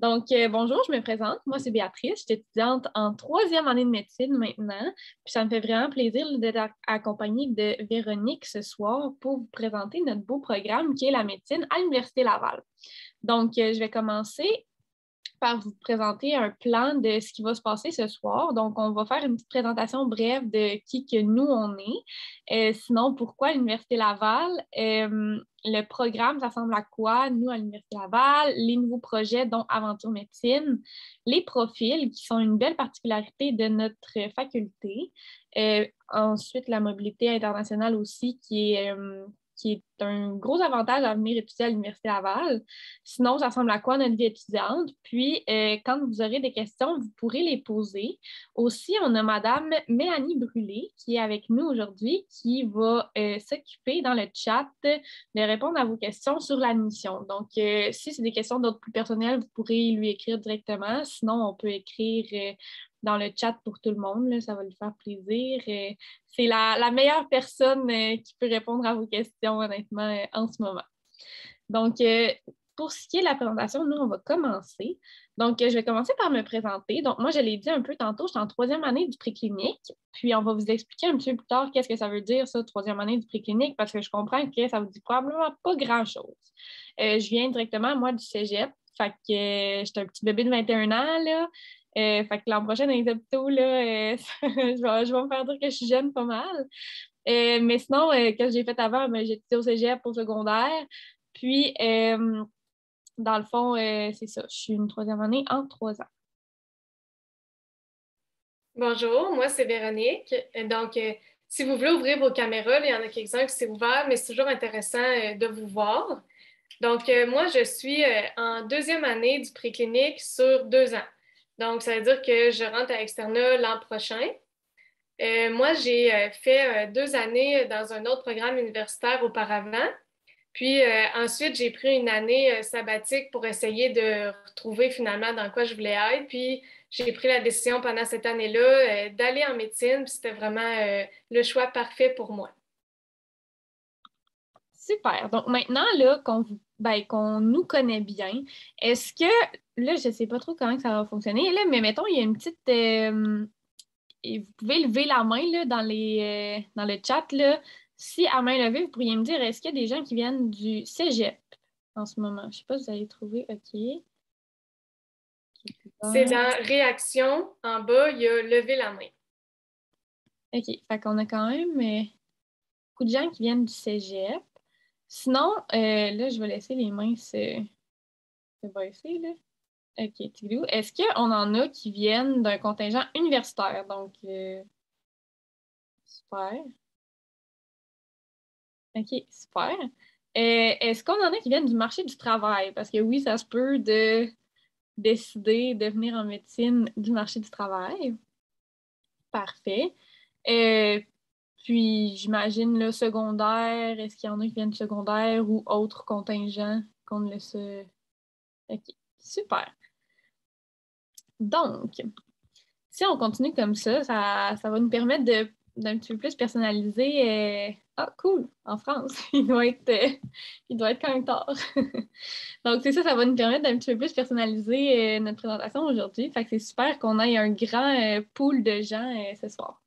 Bonjour, je me présente. Moi, c'est Béatrice. Je suis étudiante en troisième année de médecine maintenant. Puis ça me fait vraiment plaisir d'être accompagnée de Véronique ce soir pour vous présenter notre beau programme qui est la médecine à l'Université Laval. Je vais commencer par vous présenter un plan de ce qui va se passer ce soir. Donc, on va faire une petite présentation brève de qui que nous, on est. Sinon, pourquoi l'Université Laval? Le programme, ça ressemble à quoi, nous, à l'Université Laval? Les nouveaux projets, dont Aventure Médecine. Les profils, qui sont une belle particularité de notre faculté. Ensuite, la mobilité internationale aussi, qui est un gros avantage à venir étudier à l'Université Laval. Sinon, ça ressemble à quoi notre vie étudiante? Puis, quand vous aurez des questions, vous pourrez les poser. Aussi, on a Madame Mélanie Brûlé qui est avec nous aujourd'hui, qui va s'occuper dans le chat de répondre à vos questions sur l'admission. Si c'est des questions d'autres plus personnelles, vous pourrez lui écrire directement. Sinon, on peut écrire dans le chat pour tout le monde. Là, ça va lui faire plaisir. C'est la meilleure personne qui peut répondre à vos questions, honnêtement, en ce moment. Pour ce qui est de la présentation, nous, on va commencer. Je vais commencer par me présenter. Donc, moi, je l'ai dit un peu tantôt, je suis en troisième année du préclinique. Puis, on va vous expliquer un petit peu plus tard qu'est-ce que ça veut dire, ça, troisième année du préclinique, parce que je comprends que ça vous dit probablement pas grand-chose. Je viens directement, moi, du cégep. Fait que j'étais un petit bébé de 21 ans, là. Fait que l'an prochain, dans les hôpitaux, là, je vais me faire dire que je suis jeune pas mal. Mais sinon, qu'est-ce que j'ai fait avant? J'ai étudié au cégep au secondaire. Puis, dans le fond, c'est ça. Je suis une troisième année en 3 ans. Bonjour, moi c'est Véronique. Si vous voulez ouvrir vos caméras, là, il y en a quelques-uns qui c'est ouvert, mais c'est toujours intéressant de vous voir. Moi, je suis en deuxième année du préclinique sur 2 ans. Donc, ça veut dire que je rentre à externat l'an prochain. Moi, j'ai fait 2 années dans un autre programme universitaire auparavant. Puis ensuite, j'ai pris une année sabbatique pour essayer de retrouver finalement dans quoi je voulais être. Puis j'ai pris la décision pendant cette année-là d'aller en médecine. Puis c'était vraiment le choix parfait pour moi. Super. Donc, maintenant, là, qu'on nous connaît bien, est-ce que, là, je ne sais pas trop comment que ça va fonctionner, là, mais mettons, il y a une petite. Et vous pouvez lever la main là, dans le chat. Là. Si à main levée, vous pourriez me dire, est-ce qu'il y a des gens qui viennent du cégep en ce moment? Je ne sais pas si vous allez trouver. OK. C'est dans réaction, en bas, il y a lever la main. OK. Fait qu'on a quand même beaucoup de gens qui viennent du cégep. Sinon, là, je vais laisser les mains se baisser, là. OK, Tiglou. Est-ce qu'on en a qui viennent d'un contingent universitaire? Super. OK, super. Est-ce qu'on en a qui viennent du marché du travail? Parce que oui, ça se peut de décider de venir en médecine du marché du travail. Parfait. Euh, Puis, j'imagine le secondaire, est-ce qu'il y en a qui viennent du secondaire ou autres contingents qu'on ne le sait? OK, super. Donc, si on continue comme ça va nous permettre d'un petit peu plus personnaliser. Ah, cool, en France. Il doit être quand même tard. Donc, c'est ça, ça va nous permettre d'un petit peu plus personnaliser notre présentation aujourd'hui. Fait que c'est super qu'on ait un grand pool de gens ce soir.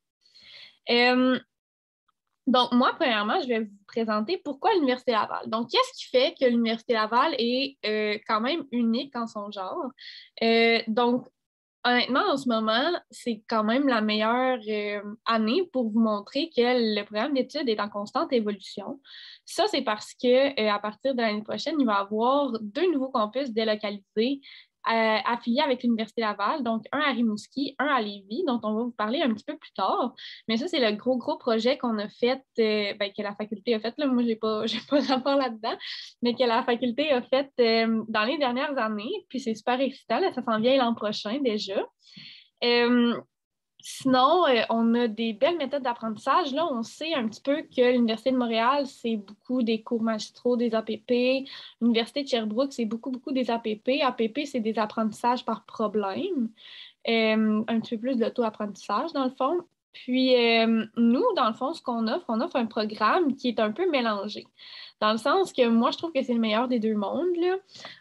Moi, premièrement, je vais vous présenter pourquoi l'Université Laval. Donc, qu'est-ce qui fait que l'Université Laval est quand même unique en son genre? Donc, honnêtement, en ce moment, c'est quand même la meilleure année pour vous montrer que le programme d'études est en constante évolution. Ça, c'est parce que à partir de l'année prochaine, il va y avoir 2 nouveaux campus délocalisés affiliés avec l'Université Laval, donc un à Rimouski, un à Lévis, dont on va vous parler un petit peu plus tard. Mais ça, c'est le gros projet qu'on a fait, que la faculté a fait. Là. Moi, j'ai pas rapport là-dedans, mais que la faculté a fait dans les dernières années. Puis c'est super excitant, là, ça s'en vient l'an prochain déjà. Euh, Sinon, on a des belles méthodes d'apprentissage. Là, on sait un petit peu que l'Université de Montréal, c'est beaucoup des cours magistraux, des APP. L'Université de Sherbrooke, c'est beaucoup des APP. APP, c'est des apprentissages par problème. Un petit peu plus d'auto-apprentissage, dans le fond. Puis, nous, dans le fond, ce qu'on offre, on offre un programme qui est un peu mélangé. Dans le sens que moi, je trouve que c'est le meilleur des deux mondes, là.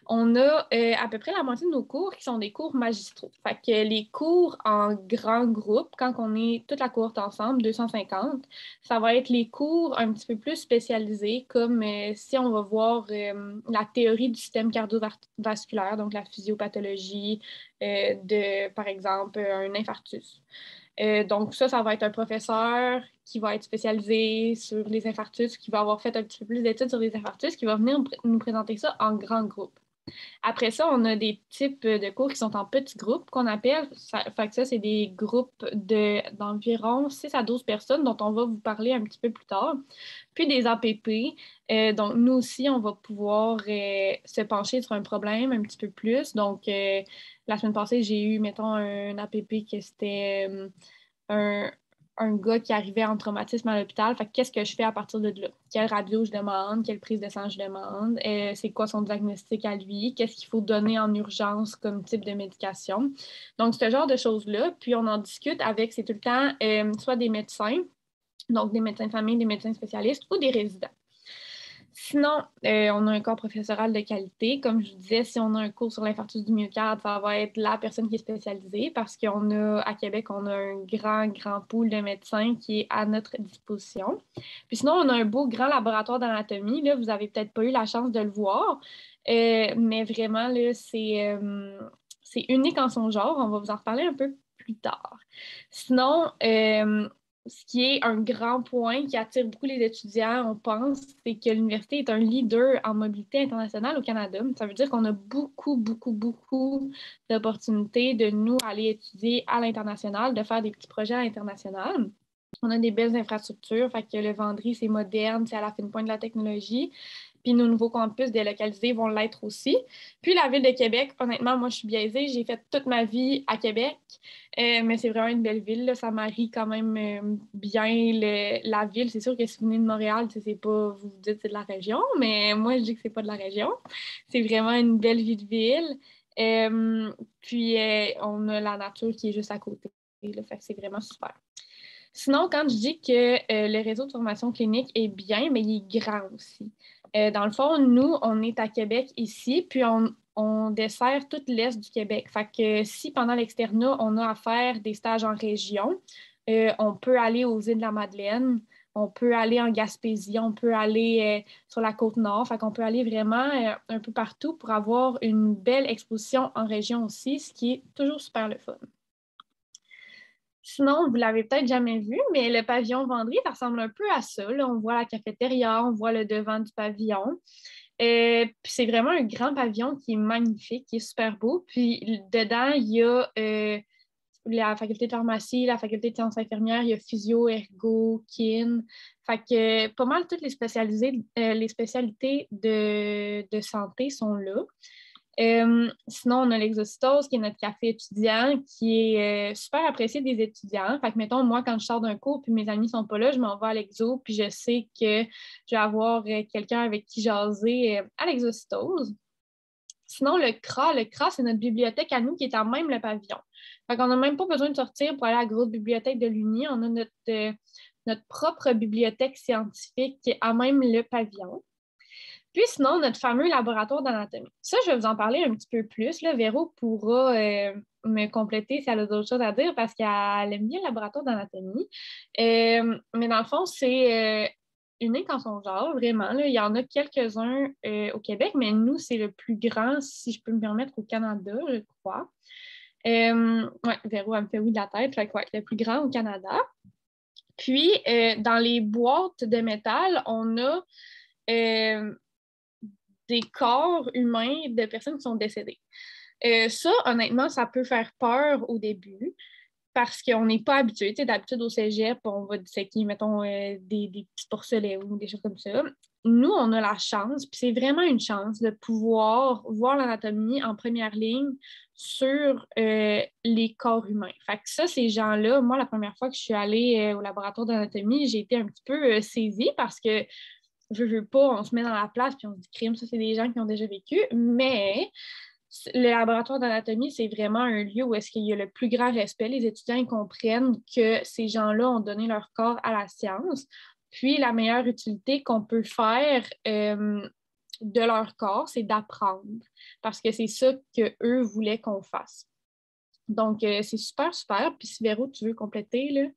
On a à peu près la moitié de nos cours qui sont des cours magistraux. Fait que les cours en grand groupe, quand on est toute la cohorte ensemble, 250, ça va être les cours un petit peu plus spécialisés, comme si on va voir la théorie du système cardiovasculaire, donc la physiopathologie par exemple, un infarctus. Donc ça va être un professeur qui va être spécialisé sur les infarctus, qui va avoir fait un petit peu plus d'études sur les infarctus, qui va venir nous présenter ça en grand groupe. Après ça, on a des types de cours qui sont en petits groupes qu'on appelle. Fait que ça, c'est des groupes d'environ 6 à 12 personnes dont on va vous parler un petit peu plus tard. Puis des APP. Donc, nous aussi, on va pouvoir se pencher sur un problème un petit peu plus. Donc, la semaine passée, j'ai eu, mettons, un APP que c'était un, un gars qui arrivait en traumatisme à l'hôpital. Fait que qu'est-ce que je fais à partir de là? Quelle radio je demande? Quelle prise de sang je demande? C'est quoi son diagnostic à lui? Qu'est-ce qu'il faut donner en urgence comme type de médication? Donc, ce genre de choses-là. Puis, on en discute avec, c'est tout le temps, soit des médecins, donc des médecins de famille, des médecins spécialistes ou des résidents. Sinon, on a un corps professoral de qualité. Comme je vous disais, si on a un cours sur l'infarctus du myocarde, ça va être la personne qui est spécialisée parce à Québec, on a un grand pool de médecins qui est à notre disposition. Puis sinon, on a un beau grand laboratoire d'anatomie. Là, vous n'avez peut-être pas eu la chance de le voir, mais vraiment, là, c'est unique en son genre. On va vous en reparler un peu plus tard. Sinon, ce qui est un grand point qui attire beaucoup les étudiants, on pense, c'est que l'université est un leader en mobilité internationale au Canada. Ça veut dire qu'on a beaucoup d'opportunités de nous aller étudier à l'international, de faire des petits projets à l'international. On a des belles infrastructures, fait que le Vendry, c'est moderne, c'est à la fine pointe de la technologie. Puis nos nouveaux campus délocalisés vont l'être aussi. Puis la ville de Québec, honnêtement, moi, je suis biaisée. J'ai fait toute ma vie à Québec, mais c'est vraiment une belle ville. Là. Ça marie quand même bien la ville. C'est sûr que si vous venez de Montréal, c'est pas, vous vous dites que c'est de la région, mais moi, je dis que c'est pas de la région. C'est vraiment une belle vie de ville. Puis on a la nature qui est juste à côté. Là, fait que c'est vraiment super. Sinon, quand je dis que le réseau de formation clinique est bien, mais il est grand aussi. Dans le fond, nous, on est à Québec ici, puis on dessert tout l'est du Québec. Fait que si pendant l'externat, on a à faire des stages en région, on peut aller aux îles de la Madeleine, on peut aller en Gaspésie, on peut aller sur la Côte-Nord. Fait qu'on peut aller vraiment un peu partout pour avoir une belle exposition en région aussi, ce qui est toujours super le fun. Sinon, vous l'avez peut-être jamais vu, mais le pavillon Vendry, ça ressemble un peu à ça. Là. On voit la cafétéria, on voit le devant du pavillon. Puis c'est vraiment un grand pavillon qui est magnifique, qui est super beau. Puis dedans, il y a la faculté de pharmacie, la faculté de sciences infirmières, il y a physio, ergo, kin. Fait que pas mal toutes les spécialités de santé sont là. Sinon, on a l'Exocytose, qui est notre café étudiant, qui est super apprécié des étudiants. Fait que, mettons, moi, quand je sors d'un cours puis mes amis sont pas là, je m'en vais à l'Exo, puis je sais que je vais avoir quelqu'un avec qui jaser à l'Exocytose. Sinon, le CRA, c'est notre bibliothèque à nous qui est en même le pavillon. Fait qu'on n'a même pas besoin de sortir pour aller à la grosse bibliothèque de l'Uni. On a notre propre bibliothèque scientifique qui est à même le pavillon. Puis sinon, notre fameux laboratoire d'anatomie. Ça, je vais vous en parler un petit peu plus. Là. Véro pourra me compléter si elle a d'autres choses à dire parce qu'elle aime bien le laboratoire d'anatomie. Mais dans le fond, c'est unique en son genre, vraiment. Là. Il y en a quelques-uns au Québec, mais nous, c'est le plus grand, si je peux me permettre, au Canada, je crois. Ouais, Véro, elle me fait oui de la tête. Fait que, ouais, le plus grand au Canada. Puis, dans les boîtes de métal, on a des corps humains de personnes qui sont décédées. Ça, honnêtement, ça peut faire peur au début parce qu'on n'est pas habitué. D'habitude, au cégep, on va disséquer, mettons, des petits porcelets ou des choses comme ça. Nous, on a la chance, puis c'est vraiment une chance de pouvoir voir l'anatomie en première ligne sur les corps humains. Fait que ça, ces gens-là, moi, la première fois que je suis allée au laboratoire d'anatomie, j'ai été un petit peu saisie parce que je veux pas, on se met dans la place puis on se dit crime, ça c'est des gens qui ont déjà vécu, mais le laboratoire d'anatomie, c'est vraiment un lieu où est-ce qu'il y a le plus grand respect. Les étudiants ils comprennent que ces gens-là ont donné leur corps à la science. Puis, la meilleure utilité qu'on peut faire de leur corps, c'est d'apprendre. Parce que c'est ça qu'eux voulaient qu'on fasse. Donc, c'est super, super. Puis, si Véro, tu veux compléter, là.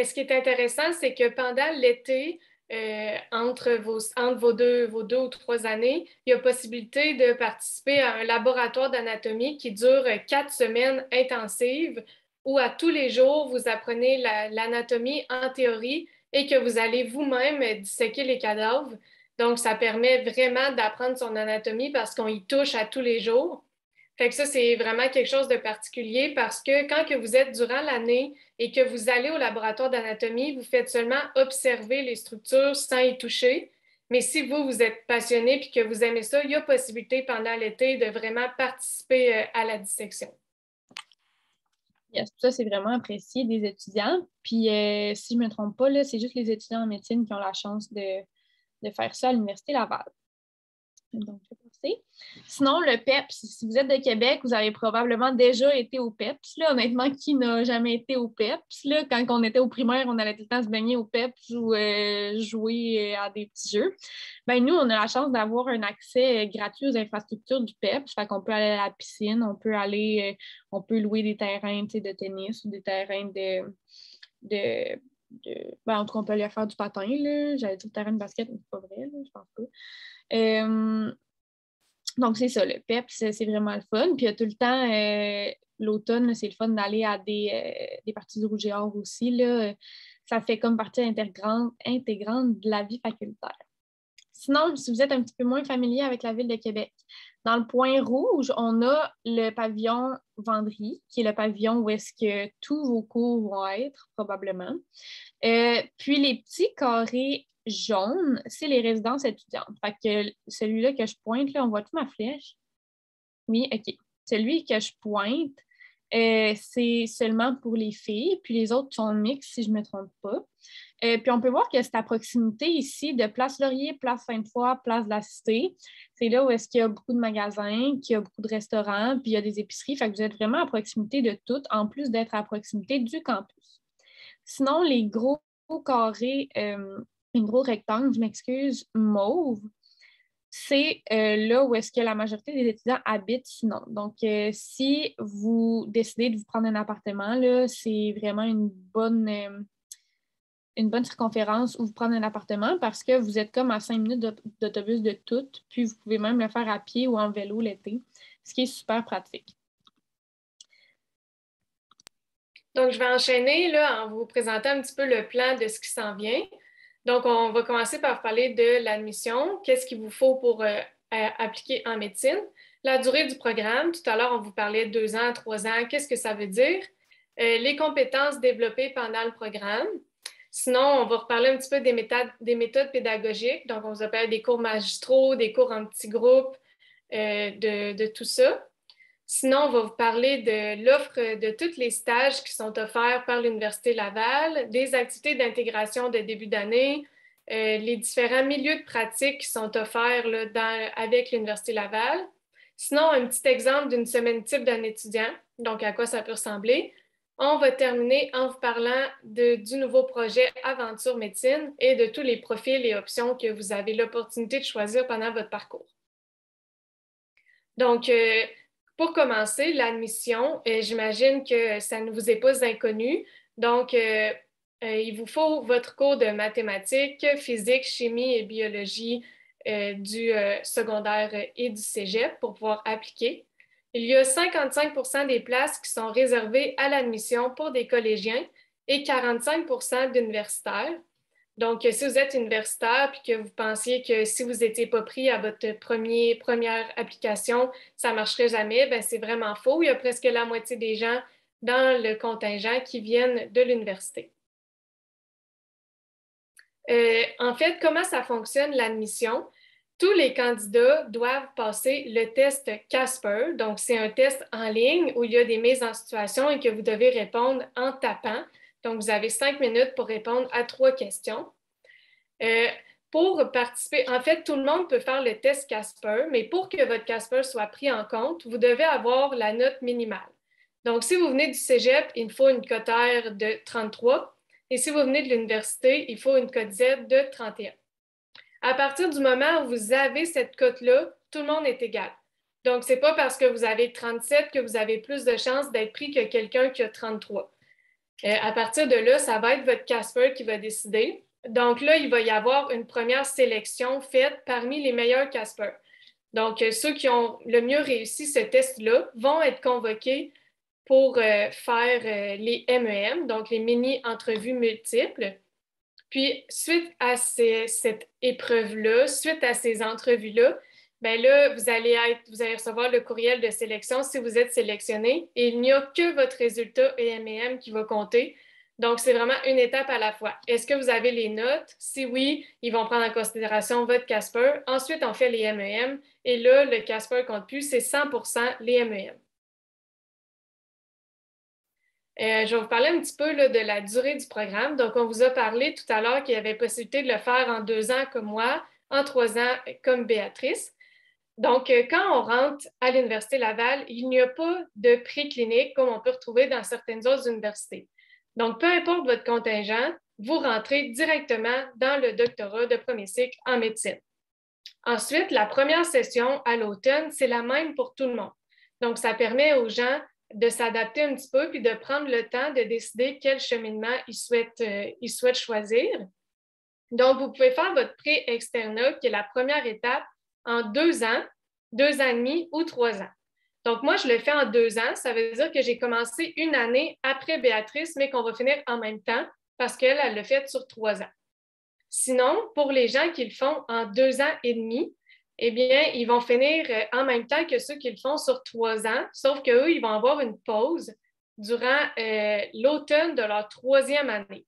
Ce qui est intéressant, c'est que pendant l'été, entre vos deux ou 3 années, il y a possibilité de participer à un laboratoire d'anatomie qui dure 4 semaines intensives où à tous les jours, vous apprenez l'anatomie en théorie et que vous allez vous-même disséquer les cadavres. Donc, ça permet vraiment d'apprendre son anatomie parce qu'on y touche à tous les jours. Fait que ça, c'est vraiment quelque chose de particulier parce que quand que vous êtes durant l'année et que vous allez au laboratoire d'anatomie, vous faites seulement observer les structures sans y toucher. Mais si vous êtes passionné et que vous aimez ça, il y a possibilité pendant l'été de vraiment participer à la dissection. Yes, ça, c'est vraiment apprécié des étudiants. Puis, si je ne me trompe pas, là, c'est juste les étudiants en médecine qui ont la chance de faire ça à l'Université Laval. Donc, je vais passer. Sinon, le PEPS, si vous êtes de Québec, vous avez probablement déjà été au PEPS. Là. Honnêtement, qui n'a jamais été au PEPS? Là? Quand on était au primaire, on allait tout le temps se baigner au PEPS ou jouer à des petits jeux. Ben, nous, on a la chance d'avoir un accès gratuit aux infrastructures du PEPS. Fait qu'on peut aller à la piscine, on peut louer des terrains de tennis ou des terrains ben, en tout cas, on peut aller faire du patin. Là. J'allais dire terrain de basket, mais c'est pas vrai, là, je pense pas. Donc, c'est ça, le PEPS, c'est vraiment le fun. Puis, il y a tout le temps, l'automne, c'est le fun d'aller à des parties du Rouge et Or aussi. Là. Ça fait comme partie intégrante de la vie facultaire. Sinon, si vous êtes un petit peu moins familier avec la ville de Québec, dans le point rouge, on a le pavillon Vendry, qui est le pavillon où est-ce que tous vos cours vont être, probablement. Puis, les petits carrés jaunes, c'est les résidences étudiantes. Fait que celui-là que je pointe, là, on voit toute ma flèche. Oui, OK. Celui que je pointe, c'est seulement pour les filles, puis les autres sont mixtes, si je ne me trompe pas. Puis on peut voir que c'est à proximité ici de Place Laurier, Place Sainte-Foy, Place de la Cité. C'est là où est-ce qu'il y a beaucoup de magasins, qu'il y a beaucoup de restaurants, puis il y a des épiceries. Fait que vous êtes vraiment à proximité de tout, en plus d'être à proximité du campus. Sinon, les gros carrés, un gros rectangle, je m'excuse, mauve, c'est là où est-ce que la majorité des étudiants habitent sinon. Donc, si vous décidez de vous prendre un appartement, là, c'est vraiment une bonne circonférence où vous prendre un appartement parce que vous êtes comme à 5 minutes d'autobus de tout, puis vous pouvez même le faire à pied ou en vélo l'été, ce qui est super pratique. Donc, je vais enchaîner là, en vous présentant un petit peu le plan de ce qui s'en vient. Donc, on va commencer par parler de l'admission. Qu'est-ce qu'il vous faut pour appliquer en médecine? La durée du programme. Tout à l'heure, on vous parlait de 2 ans, 3 ans. Qu'est-ce que ça veut dire? Les compétences développées pendant le programme. Sinon, on va reparler un petit peu des méthodes pédagogiques. Donc, on vous appelle des cours magistraux, des cours en petits groupes, de tout ça. Sinon, on va vous parler de l'offre de tous les stages qui sont offerts par l'Université Laval, des activités d'intégration de début d'année, les différents milieux de pratique qui sont offerts là, avec l'Université Laval. Sinon, un petit exemple d'une semaine type d'un étudiant, donc à quoi ça peut ressembler. On va terminer en vous parlant du nouveau projet Aventure Médecine et de tous les profils et options que vous avez l'opportunité de choisir pendant votre parcours. Donc, pour commencer, l'admission, j'imagine que ça ne vous est pas inconnu. Donc, il vous faut votre cours de mathématiques, physique, chimie et biologie du secondaire et du cégep pour pouvoir appliquer. Il y a 55% des places qui sont réservées à l'admission pour des collégiens et 45% d'universitaires. Donc, si vous êtes universitaire et que vous pensiez que si vous n'étiez pas pris à votre première application, ça ne marcherait jamais, bien, c'est vraiment faux. Il y a presque la moitié des gens dans le contingent qui viennent de l'université. En fait, comment ça fonctionne l'admission? Tous les candidats doivent passer le test Casper. Donc, c'est un test en ligne où il y a des mises en situation et que vous devez répondre en tapant. Donc, vous avez 5 minutes pour répondre à 3 questions. pour participer, en fait, tout le monde peut faire le test Casper, mais pour que votre Casper soit pris en compte, vous devez avoir la note minimale. Donc, si vous venez du cégep, il faut une cote R de 33. Et si vous venez de l'université, il faut une cote Z de 31. À partir du moment où vous avez cette cote-là, tout le monde est égal. Donc, ce n'est pas parce que vous avez 37 que vous avez plus de chances d'être pris que quelqu'un qui a 33. À partir de là, ça va être votre Casper qui va décider. Donc là, il va y avoir une première sélection faite parmi les meilleurs Casper. Donc, ceux qui ont le mieux réussi ce test-là vont être convoqués pour faire les MEM, donc les mini-entrevues multiples. Puis, suite à cette épreuve-là, suite à ces entrevues-là, bien là, vous allez recevoir le courriel de sélection si vous êtes sélectionné et il n'y a que votre résultat EMEM qui va compter. Donc, c'est vraiment une étape à la fois. Est-ce que vous avez les notes? Si oui, ils vont prendre en considération votre Casper. Ensuite, on fait les MEM et là, le Casper ne compte plus, c'est 100% les MEM. Je vais vous parler un petit peu là, de la durée du programme. Donc, on vous a parlé tout à l'heure qu'il y avait possibilité de le faire en 2 ans comme moi, en 3 ans comme Béatrice. Donc, quand on rentre à l'Université Laval, il n'y a pas de préclinique comme on peut retrouver dans certaines autres universités. Donc, peu importe votre contingent, vous rentrez directement dans le doctorat de premier cycle en médecine. Ensuite, la première session à l'automne, c'est la même pour tout le monde. Donc, ça permet aux gens de s'adapter un petit peu puis de prendre le temps de décider quel cheminement ils souhaitent choisir. Donc, vous pouvez faire votre pré-externat, qui est la première étape, en 2 ans, 2 ans et demi ou 3 ans. Donc, moi, je le fais en 2 ans. Ça veut dire que j'ai commencé une année après Béatrice, mais qu'on va finir en même temps parce qu'elle, elle le fait sur 3 ans. Sinon, pour les gens qui le font en 2 ans et demi, eh bien, ils vont finir en même temps que ceux qui le font sur 3 ans, sauf qu'eux, ils vont avoir une pause durant l'automne de leur 3e année.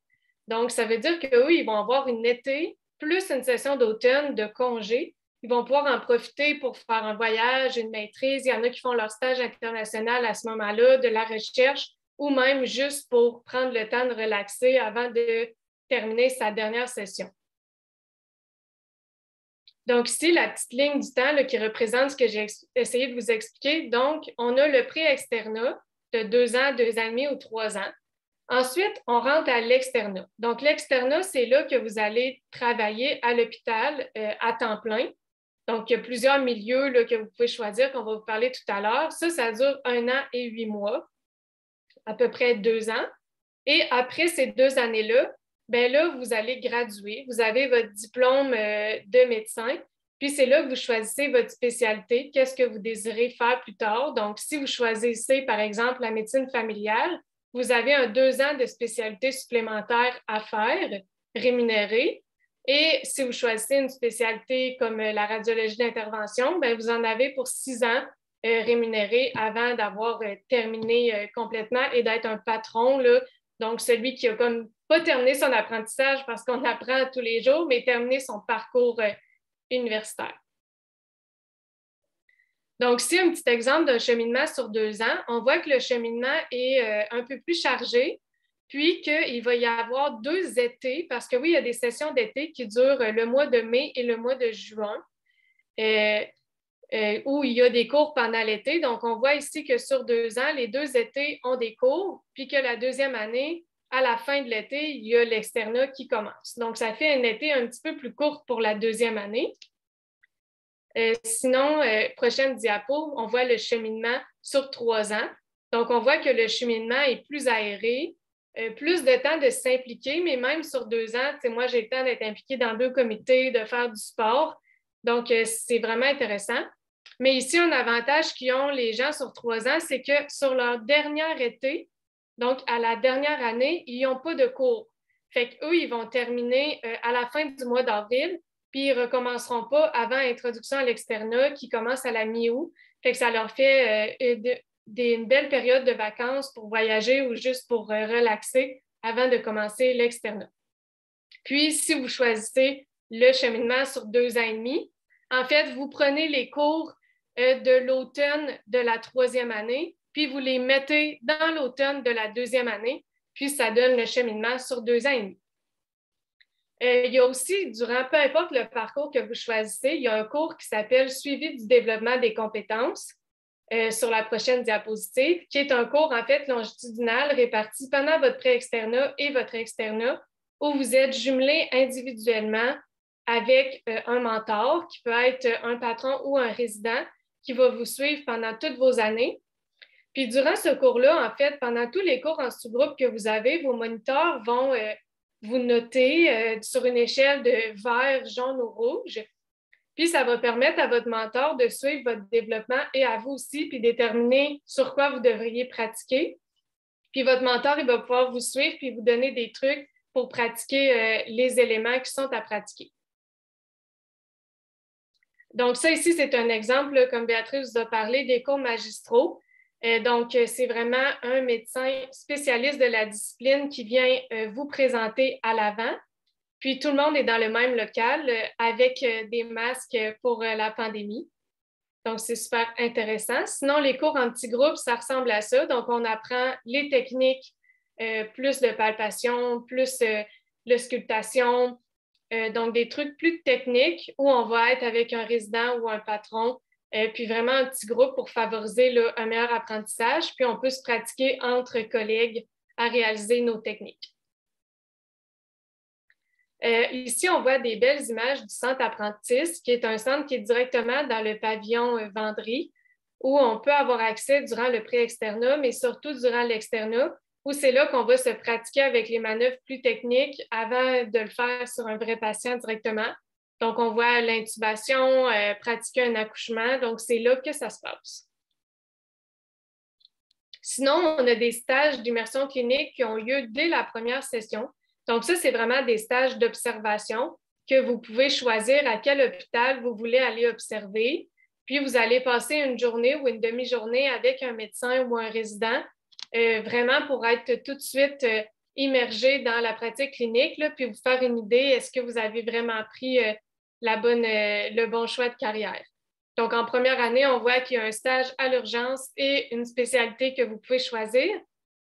Donc, ça veut dire qu'eux, ils vont avoir une été plus une session d'automne de congé. Ils vont pouvoir en profiter pour faire un voyage, une maîtrise. Il y en a qui font leur stage international à ce moment-là, de la recherche, ou même juste pour prendre le temps de relaxer avant de terminer sa dernière session. Donc, ici, la petite ligne du temps là, qui représente ce que j'ai essayé de vous expliquer. Donc, on a le pré-externat de 2 ans, 2 ans et demi ou 3 ans. Ensuite, on rentre à l'externat. Donc, l'externat, c'est là que vous allez travailler à l'hôpital à temps plein. Donc, il y a plusieurs milieux là, que vous pouvez choisir, qu'on va vous parler tout à l'heure. Ça dure 1 an et 8 mois, à peu près 2 ans. Et après ces 2 années-là, bien là, vous allez graduer. Vous avez votre diplôme de médecin. Puis c'est là que vous choisissez votre spécialité. Qu'est-ce que vous désirez faire plus tard? Donc, si vous choisissez, par exemple, la médecine familiale, vous avez 2 ans de spécialité supplémentaire à faire, rémunérée. Et si vous choisissez une spécialité comme la radiologie d'intervention, bien, vous en avez pour 6 ans rémunérés avant d'avoir terminé complètement et d'être un patron, là. Donc, celui qui n'a comme pas terminé son apprentissage parce qu'on apprend tous les jours, mais terminé son parcours universitaire. Donc, ici, un petit exemple d'un cheminement sur 2 ans. On voit que le cheminement est un peu plus chargé, puis qu'il va y avoir 2 étés, parce que oui, il y a des sessions d'été qui durent le mois de mai et le mois de juin, où il y a des cours pendant l'été. Donc, on voit ici que sur 2 ans, les 2 étés ont des cours, puis que la 2e année, à la fin de l'été, il y a l'externat qui commence. Donc, ça fait un été un petit peu plus court pour la 2e année. Sinon, prochaine diapo, on voit le cheminement sur 3 ans. Donc, on voit que le cheminement est plus aéré, plus de temps de s'impliquer, mais même sur 2 ans, moi, j'ai le temps d'être impliquée dans 2 comités, de faire du sport. Donc, c'est vraiment intéressant. Mais ici, un avantage qu'ils ont les gens sur 3 ans, c'est que sur leur dernier été, donc à la dernière année, ils n'ont pas de cours. Fait qu'eux, ils vont terminer à la fin du mois d'avril, puis ils ne recommenceront pas avant l'introduction à l'externat qui commence à la mi-août. Fait que ça leur fait une belle période de vacances pour voyager ou juste pour relaxer avant de commencer l'externat. Puis, si vous choisissez le cheminement sur 2 ans et demi, en fait, vous prenez les cours de l'automne de la 3e année, puis vous les mettez dans l'automne de la 2e année, puis ça donne le cheminement sur 2 ans et demi. Il y a aussi, peu importe le parcours que vous choisissez, il y a un cours qui s'appelle Suivi du développement des compétences sur la prochaine diapositive, qui est un cours en fait longitudinal réparti pendant votre pré-externat et votre externat, où vous êtes jumelés individuellement avec un mentor, qui peut être un patron ou un résident, qui va vous suivre pendant toutes vos années. Puis durant ce cours-là, en fait, pendant tous les cours en sous-groupe que vous avez, vos moniteurs vont vous noter sur une échelle de vert, jaune ou rouge. Puis ça va permettre à votre mentor de suivre votre développement et à vous aussi, puis déterminer sur quoi vous devriez pratiquer. Puis votre mentor, il va pouvoir vous suivre puis vous donner des trucs pour pratiquer les éléments qui sont à pratiquer. Donc ça ici, c'est un exemple, comme Béatrice vous a parlé, des cours magistraux. Donc, c'est vraiment un médecin spécialiste de la discipline qui vient vous présenter à l'avant. Puis, tout le monde est dans le même local avec des masques pour la pandémie. Donc, c'est super intéressant. Sinon, les cours en petits groupes, ça ressemble à ça. Donc, on apprend les techniques, plus de palpation, plus l'auscultation. Donc, des trucs plus techniques où on va être avec un résident ou un patron puis vraiment un petit groupe pour favoriser là, un meilleur apprentissage. Puis on peut se pratiquer entre collègues à réaliser nos techniques. Ici, on voit des belles images du centre Apprentice, qui est un centre qui est directement dans le pavillon Vendry, où on peut avoir accès durant le pré-externat, mais surtout durant l'externat, où c'est là qu'on va se pratiquer avec les manœuvres plus techniques avant de le faire sur un vrai patient directement. Donc, on voit l'intubation, pratiquer un accouchement. Donc, c'est là que ça se passe. Sinon, on a des stages d'immersion clinique qui ont lieu dès la première session. Donc, ça, c'est vraiment des stages d'observation que vous pouvez choisir à quel hôpital vous voulez aller observer. Puis, vous allez passer une journée ou une demi-journée avec un médecin ou un résident, vraiment pour être tout de suite immergé dans la pratique clinique, là, puis vous faire une idée, est-ce que vous avez vraiment pris le bon choix de carrière. Donc, en première année, on voit qu'il y a un stage à l'urgence et une spécialité que vous pouvez choisir.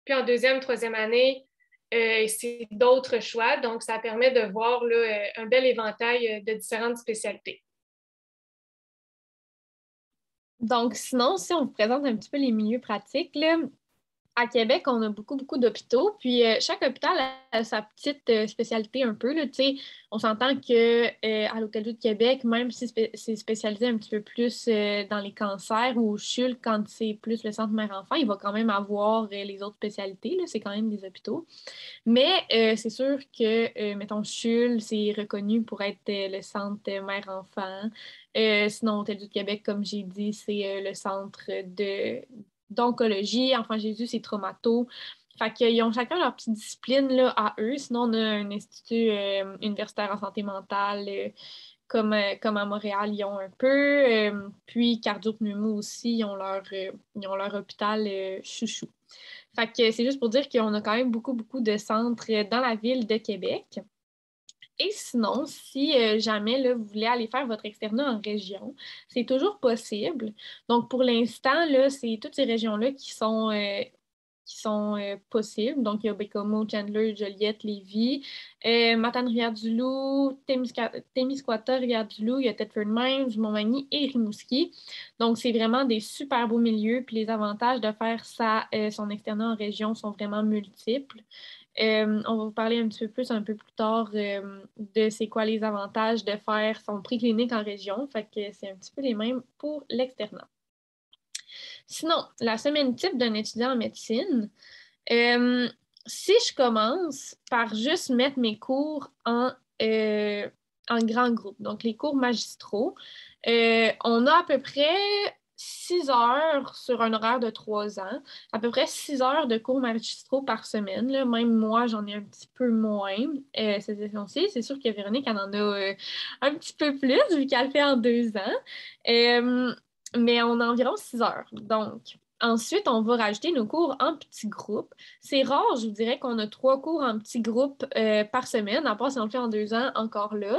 Puis en deuxième, troisième année, c'est d'autres choix. Donc, ça permet de voir là, un bel éventail de différentes spécialités. Donc, sinon, si on vous présente un petit peu les milieux pratiques, là, à Québec, on a beaucoup, beaucoup d'hôpitaux. Puis chaque hôpital a sa petite spécialité un peu. Là, on s'entend qu'à l'Hôtel Dieu de Québec, même si c'est spécialisé un petit peu plus dans les cancers ou au CHUL, quand c'est plus le centre mère-enfant, il va quand même avoir les autres spécialités. Là, c'est quand même des hôpitaux. Mais c'est sûr que, mettons, CHUL, c'est reconnu pour être le centre mère-enfant. Sinon, Hôtel Dieu de Québec, comme j'ai dit, c'est le centre d'oncologie. Enfant Jésus, c'est traumato. Fait qu'ils ont chacun leur petite discipline là, à eux. Sinon, on a un institut universitaire en santé mentale comme à Montréal, ils ont un peu. Puis cardio-pneumo aussi, ils ont leur hôpital chouchou. Fait que c'est juste pour dire qu'on a quand même beaucoup, beaucoup de centres dans la ville de Québec. Et sinon, si jamais là, vous voulez aller faire votre externat en région, c'est toujours possible. Donc, pour l'instant, là, c'est toutes ces régions-là qui sont possibles. Donc, il y a Baie-Comeau, Chandler, Joliette, Lévis, Matane-Rivière-du-Loup, Témiscouata, Rivière-du-Loup, il y a Thetford Mines, Montmagny et Rimouski. Donc, c'est vraiment des super beaux milieux. Puis les avantages de faire son externat en région sont vraiment multiples. On va vous parler un petit peu plus un peu plus tard de c'est quoi les avantages de faire son pré-clinique en région. Fait que c'est un petit peu les mêmes pour l'externat. Sinon, la semaine type d'un étudiant en médecine, si je commence par juste mettre mes cours en grand groupe, donc les cours magistraux, on a à peu près 6 heures sur un horaire de 3 ans, à peu près 6 heures de cours magistraux par semaine. Là. Même moi, j'en ai un petit peu moins cette session-ci. C'est sûr que Véronique, elle en a un petit peu plus, vu qu'elle fait en 2 ans. Mais on a environ 6 heures. Donc, ensuite, on va rajouter nos cours en petits groupes. C'est rare, je vous dirais, qu'on a 3 cours en petits groupes par semaine, à part si on le fait en 2 ans, encore là.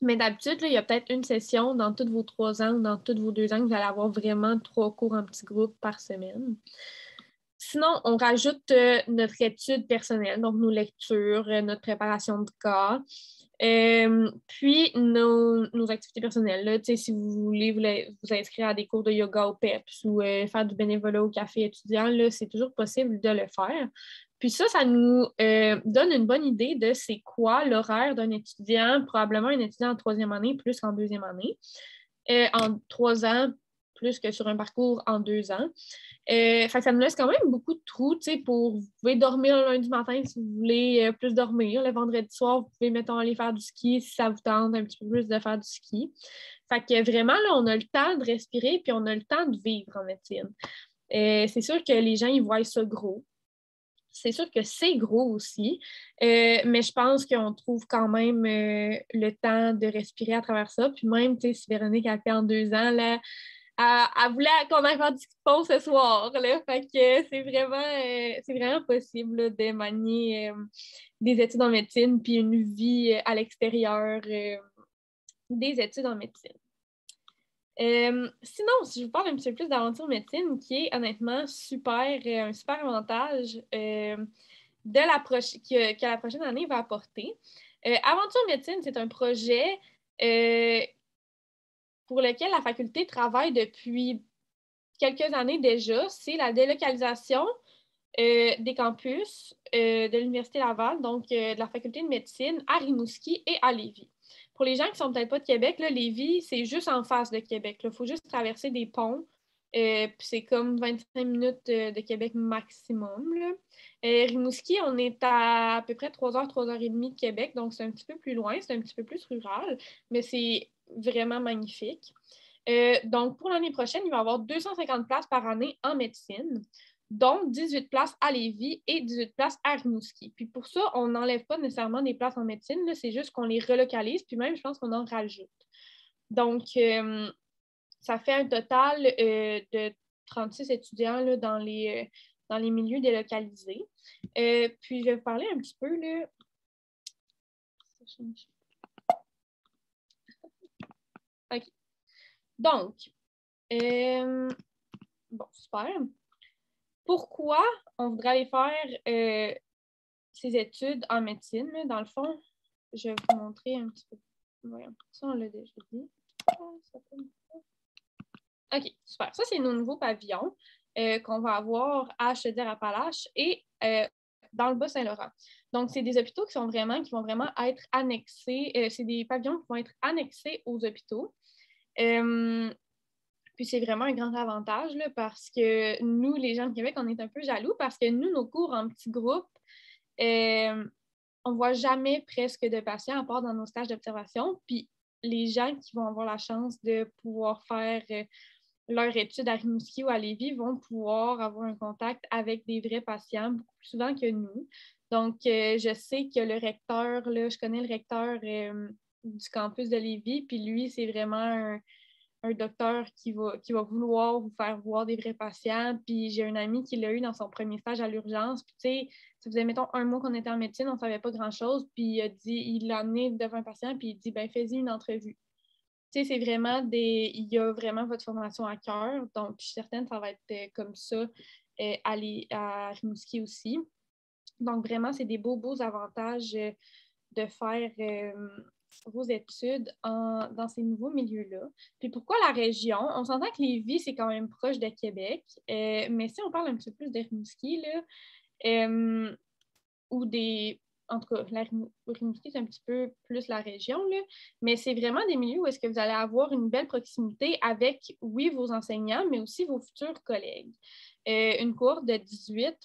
Mais d'habitude, là, il y a peut-être une session dans tous vos 3 ans ou dans tous vos 2 ans que vous allez avoir vraiment 3 cours en petits groupes par semaine. Sinon, on rajoute notre étude personnelle, donc nos lectures, notre préparation de cas, puis nos activités personnelles. Là, si vous voulez vous inscrire à des cours de yoga au PEPS ou faire du bénévolat au café étudiant, là, c'est toujours possible de le faire. Puis ça nous donne une bonne idée de c'est quoi l'horaire d'un étudiant, probablement un étudiant en troisième année plus qu'en deuxième année, en 3 ans plus que sur un parcours en 2 ans. Ça nous laisse quand même beaucoup de trous, pour vous pouvez dormir le lundi matin si vous voulez plus dormir. Le vendredi soir, vous pouvez, mettons, aller faire du ski si ça vous tente un petit peu plus de faire du ski. Fait que vraiment, là, on a le temps de respirer puis on a le temps de vivre en médecine. C'est sûr que les gens, ils voient ça gros. C'est sûr que c'est gros aussi, mais je pense qu'on trouve quand même le temps de respirer à travers ça. Puis même, si Véronique a fait en 2 ans, là, elle voulait qu'on aille faire du ski de fond ce soir. Là. Fait que c'est vraiment possible là, de manier des études en médecine puis une vie à l'extérieur des études en médecine. Sinon, si je vous parle un petit peu plus d'aventure médecine, qui est honnêtement un super avantage que la prochaine année va apporter. Aventure médecine, c'est un projet pour lequel la faculté travaille depuis quelques années déjà. C'est la délocalisation des campus de l'Université Laval, donc de la faculté de médecine à Rimouski et à Lévis. Pour les gens qui ne sont peut-être pas de Québec, là, Lévis, c'est juste en face de Québec. Il faut juste traverser des ponts. Puis c'est comme 25 minutes de Québec maximum. Là. Rimouski, on est à peu près 3 heures, 3 heures et demie de Québec, donc c'est un petit peu plus loin, c'est un petit peu plus rural, mais c'est vraiment magnifique. Donc, pour l'année prochaine, il va y avoir 250 places par année en médecine, dont 18 places à Lévis et 18 places à Rimouski. Puis pour ça, on n'enlève pas nécessairement des places en médecine, là, c'est juste qu'on les relocalise, puis même, je pense qu'on en rajoute. Donc, ça fait un total de 36 étudiants là, dans les milieux délocalisés. Puis, je vais vous parler un petit peu. Là... OK. Donc, bon, super. Pourquoi on voudrait aller faire ces études en médecine? Là, dans le fond, je vais vous montrer un petit peu. Voyons, ça, on l'a déjà dit. OK, super. Ça, c'est nos nouveaux pavillons qu'on va avoir à Chaudière-Appalaches et dans le Bas-Saint-Laurent. Donc, c'est des hôpitaux qui vont vraiment être annexés. C'est des pavillons qui vont être annexés aux hôpitaux. Puis c'est vraiment un grand avantage là, parce que nous, les gens de Québec, on est un peu jaloux parce que nous, nos cours en petits groupes, on ne voit jamais presque de patients à part dans nos stages d'observation. Puis les gens qui vont avoir la chance de pouvoir faire leur étude à Rimouski ou à Lévis vont pouvoir avoir un contact avec des vrais patients beaucoup plus souvent que nous. Donc, je sais que le recteur, là, je connais le recteur du campus de Lévis, puis lui, c'est vraiment un docteur qui va vouloir vous faire voir des vrais patients. Puis j'ai un ami qui l'a eu dans son premier stage à l'urgence. Puis tu sais, ça faisait, mettons, 1 mois qu'on était en médecine, on ne savait pas grand-chose. Puis il l'a amené devant un patient, puis il dit, ben fais-y une entrevue. Tu sais, c'est vraiment il y a vraiment votre formation à cœur. Donc, je suis certaine que ça va être comme ça à Rimouski aussi. Donc, vraiment, c'est des beaux avantages de faire vos études dans ces nouveaux milieux-là. Puis pourquoi la région? On s'entend que Lévis, c'est quand même proche de Québec, mais si on parle un petit peu plus de Rimouski, là, ou des... En tout cas, Rimouski, c'est un petit peu plus la région, là, mais c'est vraiment des milieux où est-ce que vous allez avoir une belle proximité avec, oui, vos enseignants, mais aussi vos futurs collègues. Une cohorte de 18,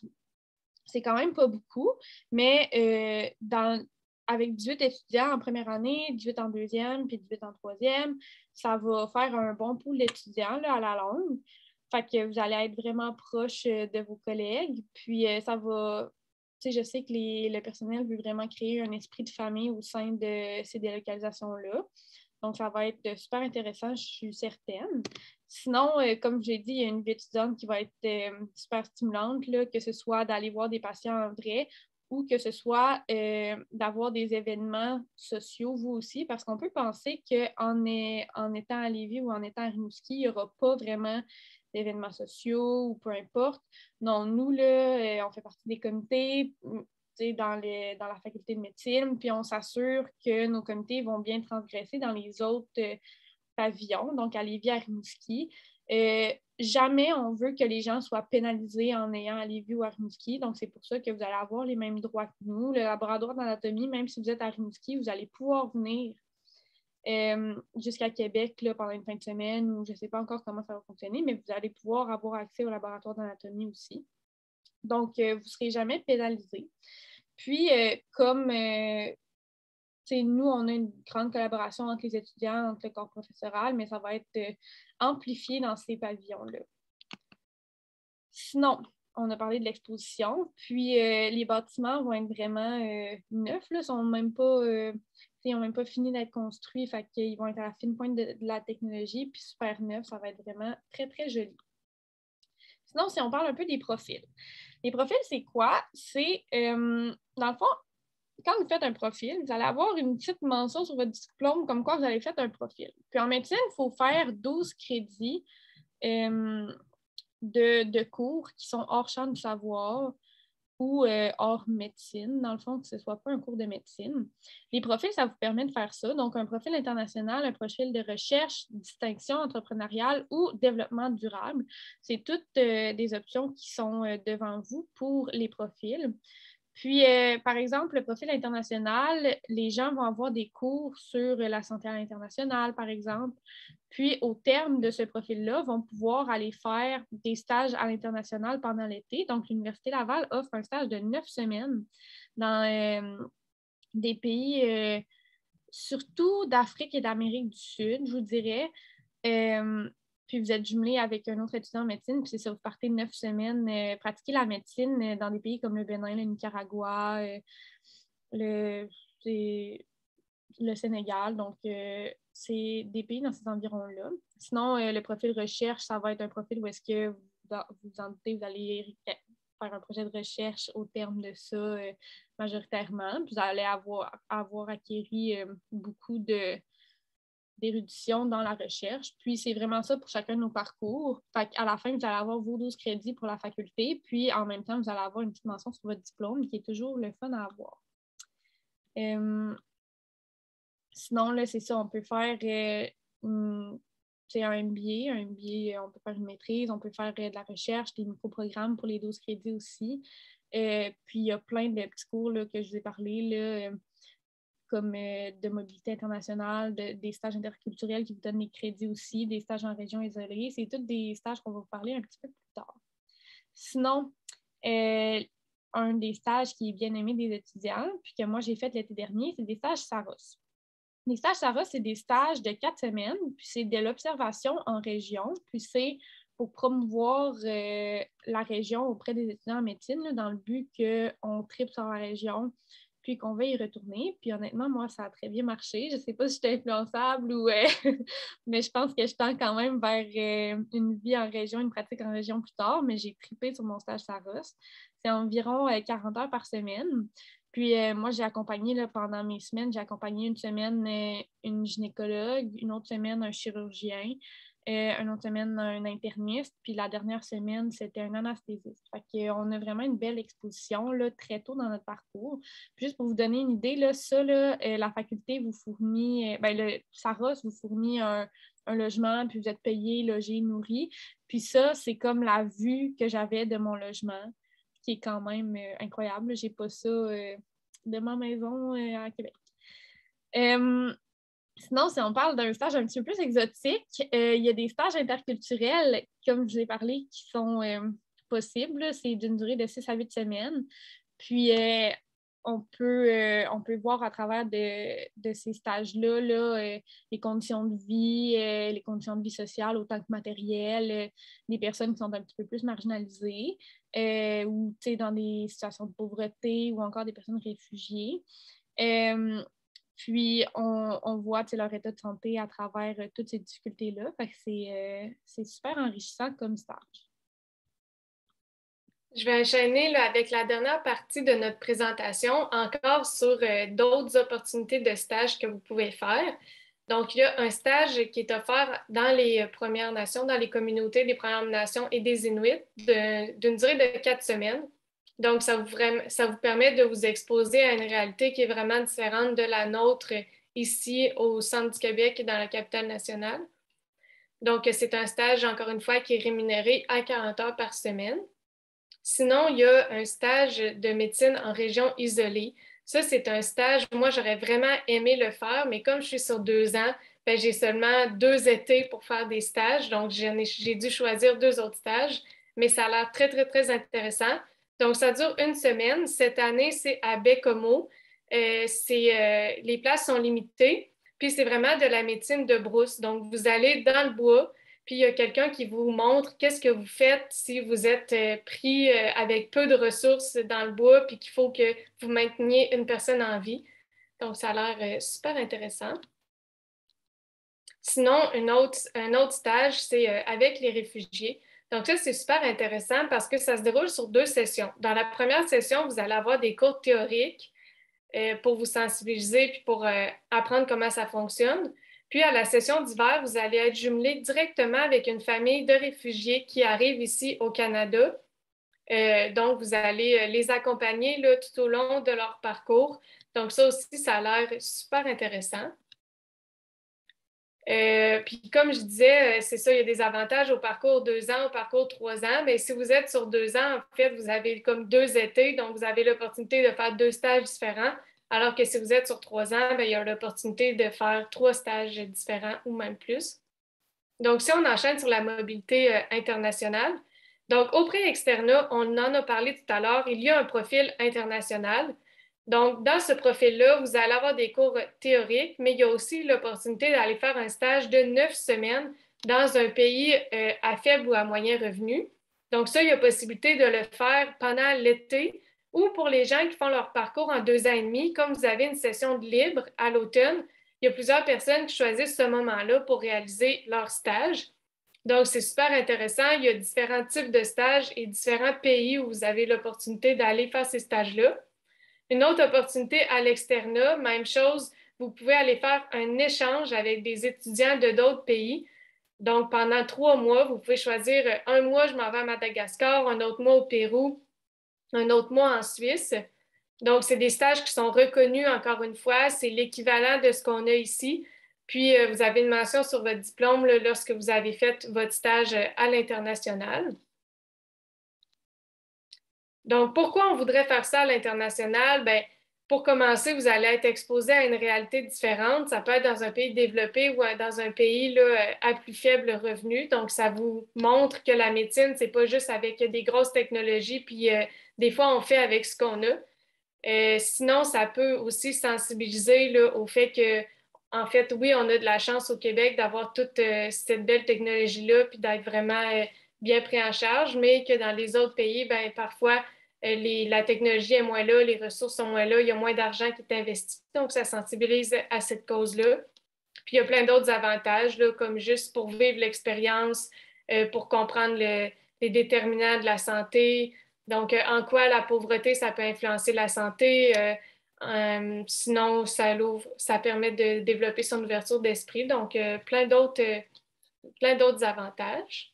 c'est quand même pas beaucoup, mais avec 18 étudiants en première année, 18 en deuxième, puis 18 en troisième, ça va faire un bon pool d'étudiants là, à la longue. Fait que vous allez être vraiment proche de vos collègues. Puis ça va, tu sais, je sais que le personnel veut vraiment créer un esprit de famille au sein de ces délocalisations-là. Donc, ça va être super intéressant, je suis certaine. Sinon, comme j'ai dit, il y a une vie étudiante qui va être super stimulante, là, que ce soit d'aller voir des patients en vrai ou que ce soit d'avoir des événements sociaux, vous aussi, parce qu'on peut penser qu'en étant à Lévis ou en étant à Rimouski, il n'y aura pas vraiment d'événements sociaux ou peu importe. Non, nous, là, on fait partie des comités dans la faculté de médecine, puis on s'assure que nos comités vont bien transgresser dans les autres pavillons, donc à Lévis, à Rimouski. Jamais on veut que les gens soient pénalisés en ayant à Lévis ou à Rimouski, donc c'est pour ça que vous allez avoir les mêmes droits que nous. Le laboratoire d'anatomie, même si vous êtes à Rimouski, vous allez pouvoir venir jusqu'à Québec là, pendant une fin de semaine, ou je ne sais pas encore comment ça va fonctionner, mais vous allez pouvoir avoir accès au laboratoire d'anatomie aussi. Donc, vous ne serez jamais pénalisés. Puis, comme nous, on a une grande collaboration entre les étudiants, entre le corps professoral, mais ça va être amplifié dans ces pavillons-là. Sinon, on a parlé de l'exposition, puis les bâtiments vont être vraiment neufs, là, ils n'ont même pas fini d'être construits, fait qu'ils vont être à la fine pointe de la technologie, puis super neufs, ça va être vraiment très, très joli. Sinon, si on parle un peu des profils. Les profils, c'est quoi? C'est, dans le fond, quand vous faites un profil, vous allez avoir une petite mention sur votre diplôme comme quoi vous avez fait un profil. Puis en médecine, il faut faire 12 crédits de cours qui sont hors champ du savoir ou hors médecine, dans le fond, que ce ne soit pas un cours de médecine. Les profils, ça vous permet de faire ça. Donc, un profil international, un profil de recherche, distinction entrepreneuriale ou développement durable. C'est toutes des options qui sont devant vous pour les profils. Puis, par exemple, le profil international, les gens vont avoir des cours sur la santé à l'international, par exemple. Puis, au terme de ce profil-là, vont pouvoir aller faire des stages à l'international pendant l'été. Donc, l'Université Laval offre un stage de 9 semaines dans des pays, surtout d'Afrique et d'Amérique du Sud, je vous dirais. Puis vous êtes jumelé avec un autre étudiant en médecine, puis c'est ça, vous partez 9 semaines pratiquer la médecine dans des pays comme le Bénin, le Nicaragua, le Sénégal. Donc, c'est des pays dans ces environs-là. Sinon, le profil recherche, ça va être un profil où est-ce que vous en doutez, vous allez faire un projet de recherche au terme de ça majoritairement. Puis vous allez avoir acquis beaucoup d'érudition dans la recherche. Puis c'est vraiment ça pour chacun de nos parcours. Fait qu'à la fin, vous allez avoir vos 12 crédits pour la faculté, puis en même temps, vous allez avoir une petite mention sur votre diplôme qui est toujours le fun à avoir. Sinon, là, c'est ça, on peut faire un MBA, on peut faire une maîtrise, on peut faire de la recherche, des micro-programmes pour les 12 crédits aussi. Puis il y a plein de petits cours là, que je vous ai parlé, là, comme de mobilité internationale, des stages interculturels qui vous donnent des crédits aussi, des stages en région isolée. C'est tous des stages qu'on va vous parler un petit peu plus tard. Sinon, un des stages qui est bien aimé des étudiants, puis que moi j'ai fait l'été dernier, c'est des stages SAROS. Les stages SAROS, c'est des stages de 4 semaines, puis c'est de l'observation en région, puis c'est pour promouvoir la région auprès des étudiants en médecine, là, dans le but qu'on tripe sur la région, puis qu'on va y retourner. Puis honnêtement, moi, ça a très bien marché. Je ne sais pas si j'étais influençable ou... mais je pense que je tends quand même vers une vie en région, une pratique en région plus tard, mais j'ai trippé sur mon stage SAROS. C'est environ 40 heures par semaine. Puis moi, j'ai accompagné là, pendant mes semaines, j'ai accompagné une semaine une gynécologue, une autre semaine un chirurgien, une autre semaine un interniste, puis la dernière semaine, c'était un anesthésiste. Fait qu'on a vraiment une belle exposition là, très tôt dans notre parcours. Puis juste pour vous donner une idée, là, ça, là, la faculté vous fournit, le SAROS vous fournit un logement, puis vous êtes payé, logé, nourri. Puis ça, c'est comme la vue que j'avais de mon logement, qui est quand même incroyable. J'ai pas ça de ma maison à Québec. Sinon, si on parle d'un stage un petit peu plus exotique, il y a des stages interculturels, comme je vous ai parlé, qui sont possibles. C'est d'une durée de 6 à 8 semaines. Puis, on peut voir à travers de ces stages-là là, les conditions de vie, les conditions de vie sociales autant que matérielles, des personnes qui sont un petit peu plus marginalisées ou dans des situations de pauvreté ou encore des personnes réfugiées. Puis, on voit leur état de santé à travers toutes ces difficultés-là. Fait que c'est super enrichissant comme stage. Je vais enchaîner là, avec la dernière partie de notre présentation, encore sur d'autres opportunités de stage que vous pouvez faire. Donc, il y a un stage qui est offert dans les Premières Nations, dans les communautés des Premières Nations et des Inuits d'une durée de 4 semaines. Donc, ça vous permet de vous exposer à une réalité qui est vraiment différente de la nôtre ici au centre du Québec et dans la capitale nationale. Donc, c'est un stage, encore une fois, qui est rémunéré à 40 heures par semaine. Sinon, il y a un stage de médecine en région isolée. Ça, c'est un stage, moi, j'aurais vraiment aimé le faire, mais comme je suis sur 2 ans, ben, j'ai seulement 2 étés pour faire des stages. Donc, j'ai dû choisir 2 autres stages, mais ça a l'air très, très, très intéressant. Donc, ça dure une semaine. Cette année, c'est à Baie-Comeau. Les places sont limitées, puis c'est vraiment de la médecine de brousse. Donc, vous allez dans le bois, puis il y a quelqu'un qui vous montre qu'est-ce que vous faites si vous êtes pris avec peu de ressources dans le bois, puis qu'il faut que vous mainteniez une personne en vie. Donc, ça a l'air super intéressant. Sinon, un autre stage, c'est avec les réfugiés. Donc, ça, c'est super intéressant parce que ça se déroule sur 2 sessions. Dans la première session, vous allez avoir des cours théoriques pour vous sensibiliser puis pour apprendre comment ça fonctionne. Puis à la session d'hiver, vous allez être jumelé directement avec une famille de réfugiés qui arrivent ici au Canada. Donc, vous allez les accompagner là, tout au long de leur parcours. Donc, ça aussi, ça a l'air super intéressant. Puis comme je disais, c'est ça, il y a des avantages au parcours 2 ans, au parcours 3 ans. Mais si vous êtes sur 2 ans, en fait, vous avez comme 2 étés, donc vous avez l'opportunité de faire 2 stages différents. Alors que si vous êtes sur 3 ans, bien, il y a l'opportunité de faire 3 stages différents ou même plus. Donc, si on enchaîne sur la mobilité internationale, donc au pré-externat, on en a parlé tout à l'heure, il y a un profil international. Donc, dans ce profil-là, vous allez avoir des cours théoriques, mais il y a aussi l'opportunité d'aller faire un stage de 9 semaines dans un pays à faible ou à moyen revenu. Donc, ça, il y a possibilité de le faire pendant l'été ou pour les gens qui font leur parcours en 2 ans et demi, comme vous avez une session de libre à l'automne, il y a plusieurs personnes qui choisissent ce moment-là pour réaliser leur stage. Donc, c'est super intéressant. Il y a différents types de stages et différents pays où vous avez l'opportunité d'aller faire ces stages-là. Une autre opportunité à l'externat, même chose, vous pouvez aller faire un échange avec des étudiants de d'autres pays. Donc, pendant 3 mois, vous pouvez choisir un mois, je m'en vais à Madagascar, un autre mois au Pérou, un autre mois en Suisse. Donc, c'est des stages qui sont reconnus, encore une fois, c'est l'équivalent de ce qu'on a ici. Puis, vous avez une mention sur votre diplôme là, lorsque vous avez fait votre stage à l'international. Donc, pourquoi on voudrait faire ça à l'international? Bien, pour commencer, vous allez être exposé à une réalité différente. Ça peut être dans un pays développé ou dans un pays là, à plus faible revenu. Donc, ça vous montre que la médecine, c'est pas juste avec des grosses technologies, puis des fois, on fait avec ce qu'on a. Sinon, ça peut aussi sensibiliser là, au fait que, en fait, oui, on a de la chance au Québec d'avoir toute cette belle technologie-là, puis d'être vraiment bien pris en charge, mais que dans les autres pays, ben, parfois, la technologie est moins là, les ressources sont moins là, il y a moins d'argent qui est investi. Donc, ça sensibilise à cette cause-là. Puis, il y a plein d'autres avantages, là, comme juste pour vivre l'expérience, pour comprendre les déterminants de la santé. Donc, en quoi la pauvreté, ça peut influencer la santé. Sinon, ça permet de développer son ouverture d'esprit. Donc, plein d'autres avantages.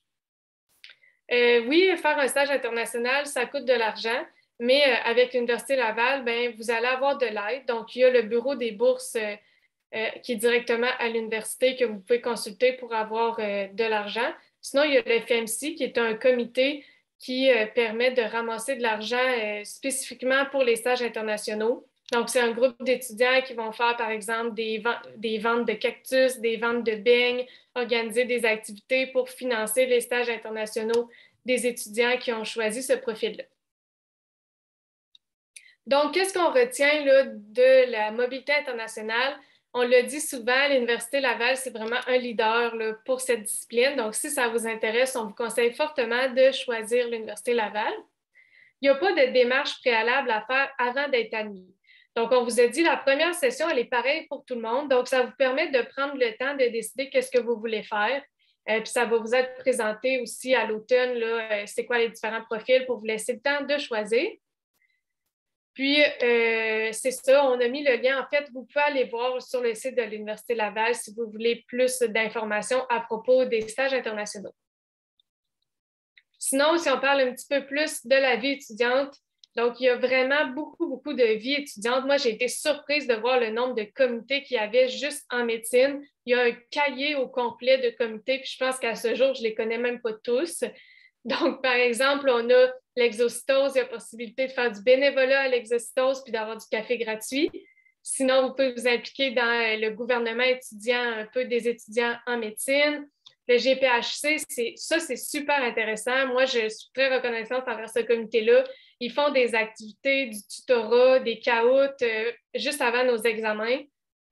Oui, faire un stage international, ça coûte de l'argent, mais avec l'Université Laval, ben, vous allez avoir de l'aide. Donc, il y a le bureau des bourses qui est directement à l'université que vous pouvez consulter pour avoir de l'argent. Sinon, il y a le FMC qui est un comité qui permet de ramasser de l'argent spécifiquement pour les stages internationaux. Donc, c'est un groupe d'étudiants qui vont faire, par exemple, des ventes de cactus, des ventes de beignes, organiser des activités pour financer les stages internationaux des étudiants qui ont choisi ce profil-là. Donc, qu'est-ce qu'on retient là, de la mobilité internationale? On l'a dit souvent, l'Université Laval, c'est vraiment un leader là, pour cette discipline. Donc, si ça vous intéresse, on vous conseille fortement de choisir l'Université Laval. Il n'y a pas de démarche préalable à faire avant d'être admis. Donc, on vous a dit, la première session, elle est pareille pour tout le monde. Donc, ça vous permet de prendre le temps de décider qu'est-ce que vous voulez faire. Puis, ça va vous être présenté aussi à l'automne, c'est quoi les différents profils pour vous laisser le temps de choisir. Puis, c'est ça, on a mis le lien. En fait, vous pouvez aller voir sur le site de l'Université Laval si vous voulez plus d'informations à propos des stages internationaux. Sinon, si on parle un petit peu plus de la vie étudiante, donc il y a vraiment beaucoup, beaucoup de vie étudiante. Moi, j'ai été surprise de voir le nombre de comités qu'il y avait juste en médecine. Il y a un cahier au complet de comités, puis je pense qu'à ce jour, je ne les connais même pas tous. Donc, par exemple, on a l'exocytose, il y a possibilité de faire du bénévolat à l'exocytose puis d'avoir du café gratuit. Sinon, vous pouvez vous impliquer dans le gouvernement étudiant, un peu des étudiants en médecine. Le GPHC, c'est super intéressant. Moi, je suis très reconnaissante envers ce comité-là. Ils font des activités, du tutorat, des caouts juste avant nos examens.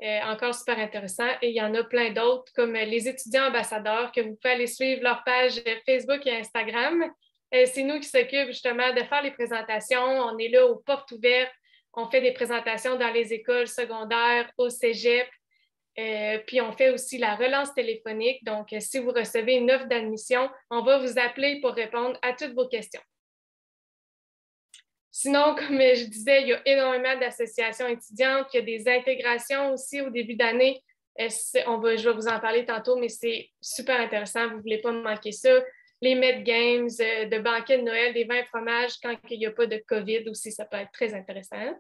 Encore super intéressant. Et il y en a plein d'autres, comme les étudiants ambassadeurs, que vous pouvez aller suivre leur page Facebook et Instagram. C'est nous qui s'occupent justement de faire les présentations. On est là aux portes ouvertes. On fait des présentations dans les écoles secondaires, au cégep. Puis on fait aussi la relance téléphonique. Donc, si vous recevez une offre d'admission, on va vous appeler pour répondre à toutes vos questions. Sinon, comme je disais, il y a énormément d'associations étudiantes, il y a des intégrations aussi au début d'année. Je vais vous en parler tantôt, mais c'est super intéressant, vous ne voulez pas manquer ça. Les Med Games, de banquets de Noël, des vins et fromages quand il n'y a pas de COVID aussi, ça peut être très intéressant.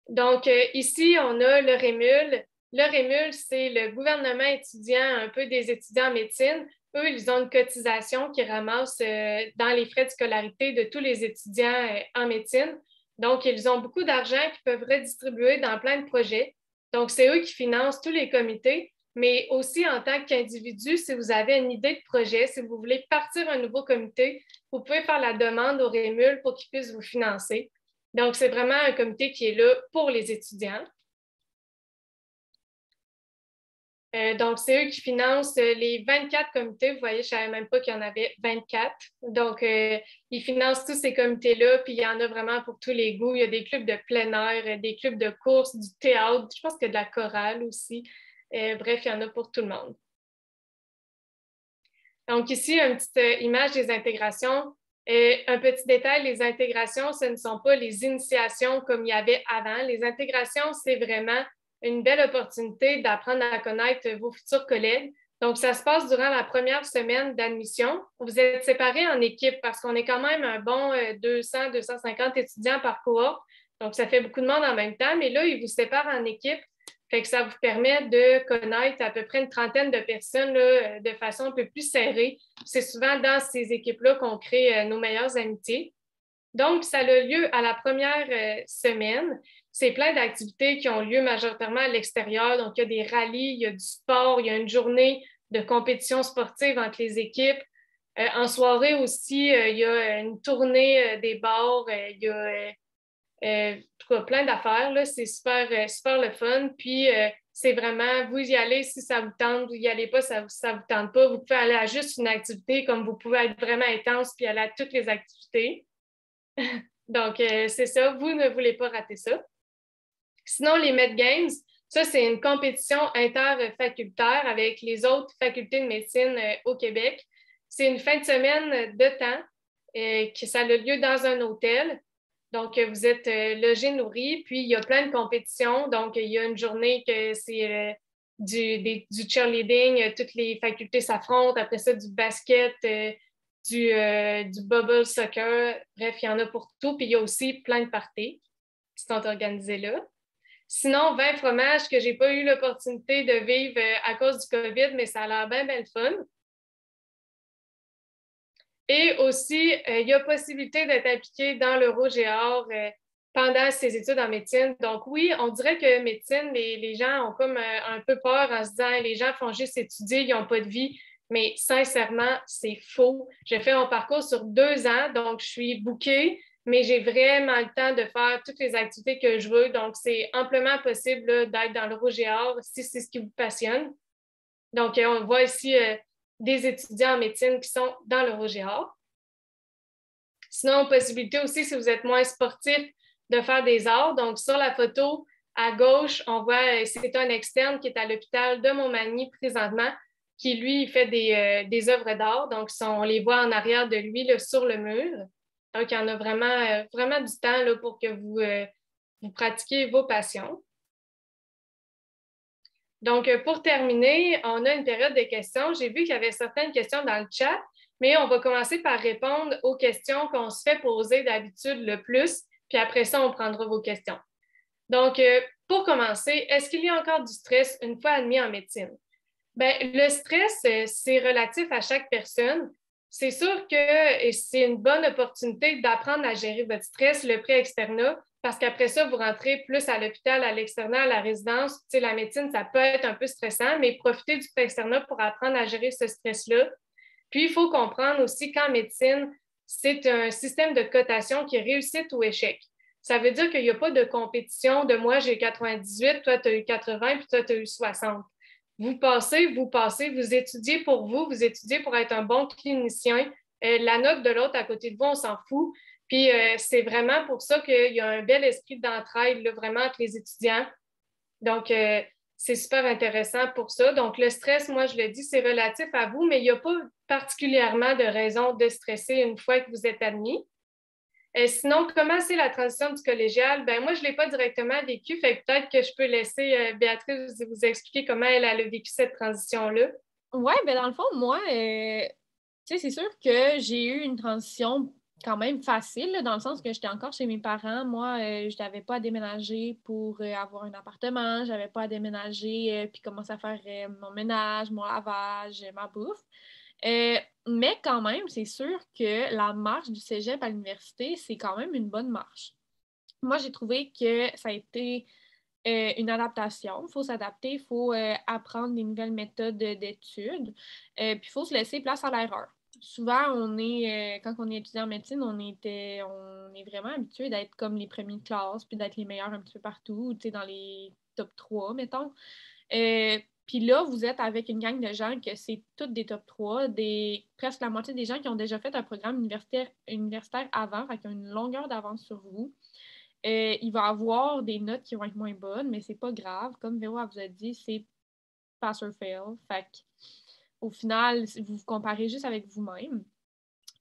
Donc, ici, on a le REMUL. Le REMUL, c'est le gouvernement étudiant, un peu des étudiants en médecine. Eux, ils ont une cotisation qui ramasse dans les frais de scolarité de tous les étudiants en médecine. Donc, ils ont beaucoup d'argent qu'ils peuvent redistribuer dans plein de projets. Donc, c'est eux qui financent tous les comités, mais aussi en tant qu'individu, si vous avez une idée de projet, si vous voulez partir un nouveau comité, vous pouvez faire la demande au REMUL pour qu'ils puissent vous financer. Donc, c'est vraiment un comité qui est là pour les étudiants. Donc, c'est eux qui financent les 24 comités. Vous voyez, je ne savais même pas qu'il y en avait 24. Donc, ils financent tous ces comités-là, puis il y en a vraiment pour tous les goûts. Il y a des clubs de plein air, des clubs de course, du théâtre, je pense qu'il y a de la chorale aussi. Bref, il y en a pour tout le monde. Donc, ici, une petite image des intégrations. Un petit détail, les intégrations, ce ne sont pas les initiations comme il y avait avant. Les intégrations, c'est vraiment une belle opportunité d'apprendre à connaître vos futurs collègues. Donc, ça se passe durant la première semaine d'admission. Vous êtes séparés en équipe parce qu'on est quand même un bon 200, 250 étudiants par cohorte. Donc, ça fait beaucoup de monde en même temps, mais là, ils vous séparent en équipe. Fait que ça vous permet de connaître à peu près une trentaine de personnes là, de façon un peu plus serrée. C'est souvent dans ces équipes-là qu'on crée nos meilleures amitiés. Donc, ça a lieu à la première semaine. C'est plein d'activités qui ont lieu majoritairement à l'extérieur. Donc, il y a des rallyes, il y a du sport, il y a une journée de compétition sportive entre les équipes. En soirée aussi, il y a une tournée des bars, il y a en tout cas, plein d'affaires, là. C'est super, super le fun. Puis, c'est vraiment, vous y allez si ça vous tente, vous y allez pas, ça vous tente pas. Vous pouvez aller à juste une activité, comme vous pouvez être vraiment intense puis aller à toutes les activités. Donc, c'est ça, vous ne voulez pas rater ça. Sinon, les Med Games, ça, c'est une compétition interfacultaire avec les autres facultés de médecine au Québec. C'est une fin de semaine de temps que ça a lieu dans un hôtel. Donc, vous êtes logé, nourri, puis il y a plein de compétitions. Donc, il y a une journée que c'est du cheerleading, toutes les facultés s'affrontent. Après ça, du basket, du bubble soccer. Bref, il y en a pour tout. Puis, il y a aussi plein de parties qui sont organisées là. Sinon, vin fromage que je n'ai pas eu l'opportunité de vivre à cause du COVID, mais ça a l'air bien, bien le fun. Et aussi, il y a possibilité d'être impliqué dans l'EuroGéor pendant ses études en médecine. Donc oui, on dirait que médecine, les gens ont comme un peu peur en se disant les gens font juste étudier, ils n'ont pas de vie. Mais sincèrement, c'est faux. J'ai fait mon parcours sur 2 ans, donc je suis bookée, mais j'ai vraiment le temps de faire toutes les activités que je veux. Donc, c'est amplement possible là, d'être dans l'EuroGéor si c'est ce qui vous passionne. Donc, on voit ici des étudiants en médecine qui sont dans l'EuroGéor. Sinon, possibilité aussi, si vous êtes moins sportif, de faire des arts. Donc, sur la photo, à gauche, on voit, c'est un externe qui est à l'hôpital de Montmagny présentement, qui, lui, fait des œuvres d'art. Donc, on les voit en arrière de lui, là, sur le mur. Donc, il y en a vraiment du temps là, pour que vous pratiquiez vos passions. Donc, pour terminer, on a une période de questions. J'ai vu qu'il y avait certaines questions dans le chat, mais on va commencer par répondre aux questions qu'on se fait poser d'habitude le plus, puis après ça, on prendra vos questions. Donc, pour commencer, est-ce qu'il y a encore du stress une fois admis en médecine? Bien, le stress, c'est relatif à chaque personne. C'est sûr que c'est une bonne opportunité d'apprendre à gérer votre stress, le pré-externat, parce qu'après ça, vous rentrez plus à l'hôpital, à l'externat, à la résidence. Tu sais, la médecine, ça peut être un peu stressant, mais profitez du pré-externat pour apprendre à gérer ce stress-là. Puis, il faut comprendre aussi qu'en médecine, c'est un système de cotation qui est réussite ou échec. Ça veut dire qu'il n'y a pas de compétition de moi, j'ai 98, toi, tu as eu 80, puis toi, tu as eu 60. Vous passez, vous étudiez pour vous étudiez pour être un bon clinicien. La note de l'autre à côté de vous, on s'en fout. Puis c'est vraiment pour ça qu'il y a un bel esprit d'entraide là, vraiment entre les étudiants. Donc, c'est super intéressant pour ça. Donc, le stress, moi, je le dis, c'est relatif à vous, mais il n'y a pas particulièrement de raison de stresser une fois que vous êtes admis. Sinon, comment c'est la transition du collégial? Ben moi, je ne l'ai pas directement vécu, fait que peut-être que je peux laisser Béatrice vous expliquer comment elle a vécu cette transition-là. Oui, ben dans le fond, moi, tu sais, c'est sûr que j'ai eu une transition quand même facile, là, dans le sens que j'étais encore chez mes parents. Moi, je n'avais pas à déménager pour avoir un appartement, je n'avais pas à déménager puis commencer à faire mon ménage, mon lavage, ma bouffe. Mais quand même, c'est sûr que la marche du cégep à l'université, c'est quand même une bonne marche. Moi, j'ai trouvé que ça a été une adaptation. Il faut s'adapter, il faut apprendre des nouvelles méthodes d'études, puis il faut se laisser place à l'erreur. Souvent, quand on est étudiant en médecine, on est vraiment habitué d'être comme les premiers de classe, puis d'être les meilleurs un petit peu partout, tu sais, dans les top 3, mettons. Puis là, vous êtes avec une gang de gens que c'est toutes des top 3, presque la moitié des gens qui ont déjà fait un programme universitaire avant, fait qu'ils ont une longueur d'avance sur vous. Il va avoir des notes qui vont être moins bonnes, mais c'est pas grave. Comme Véro vous a dit, c'est pass or fail. Fait au final, vous vous comparez juste avec vous-même.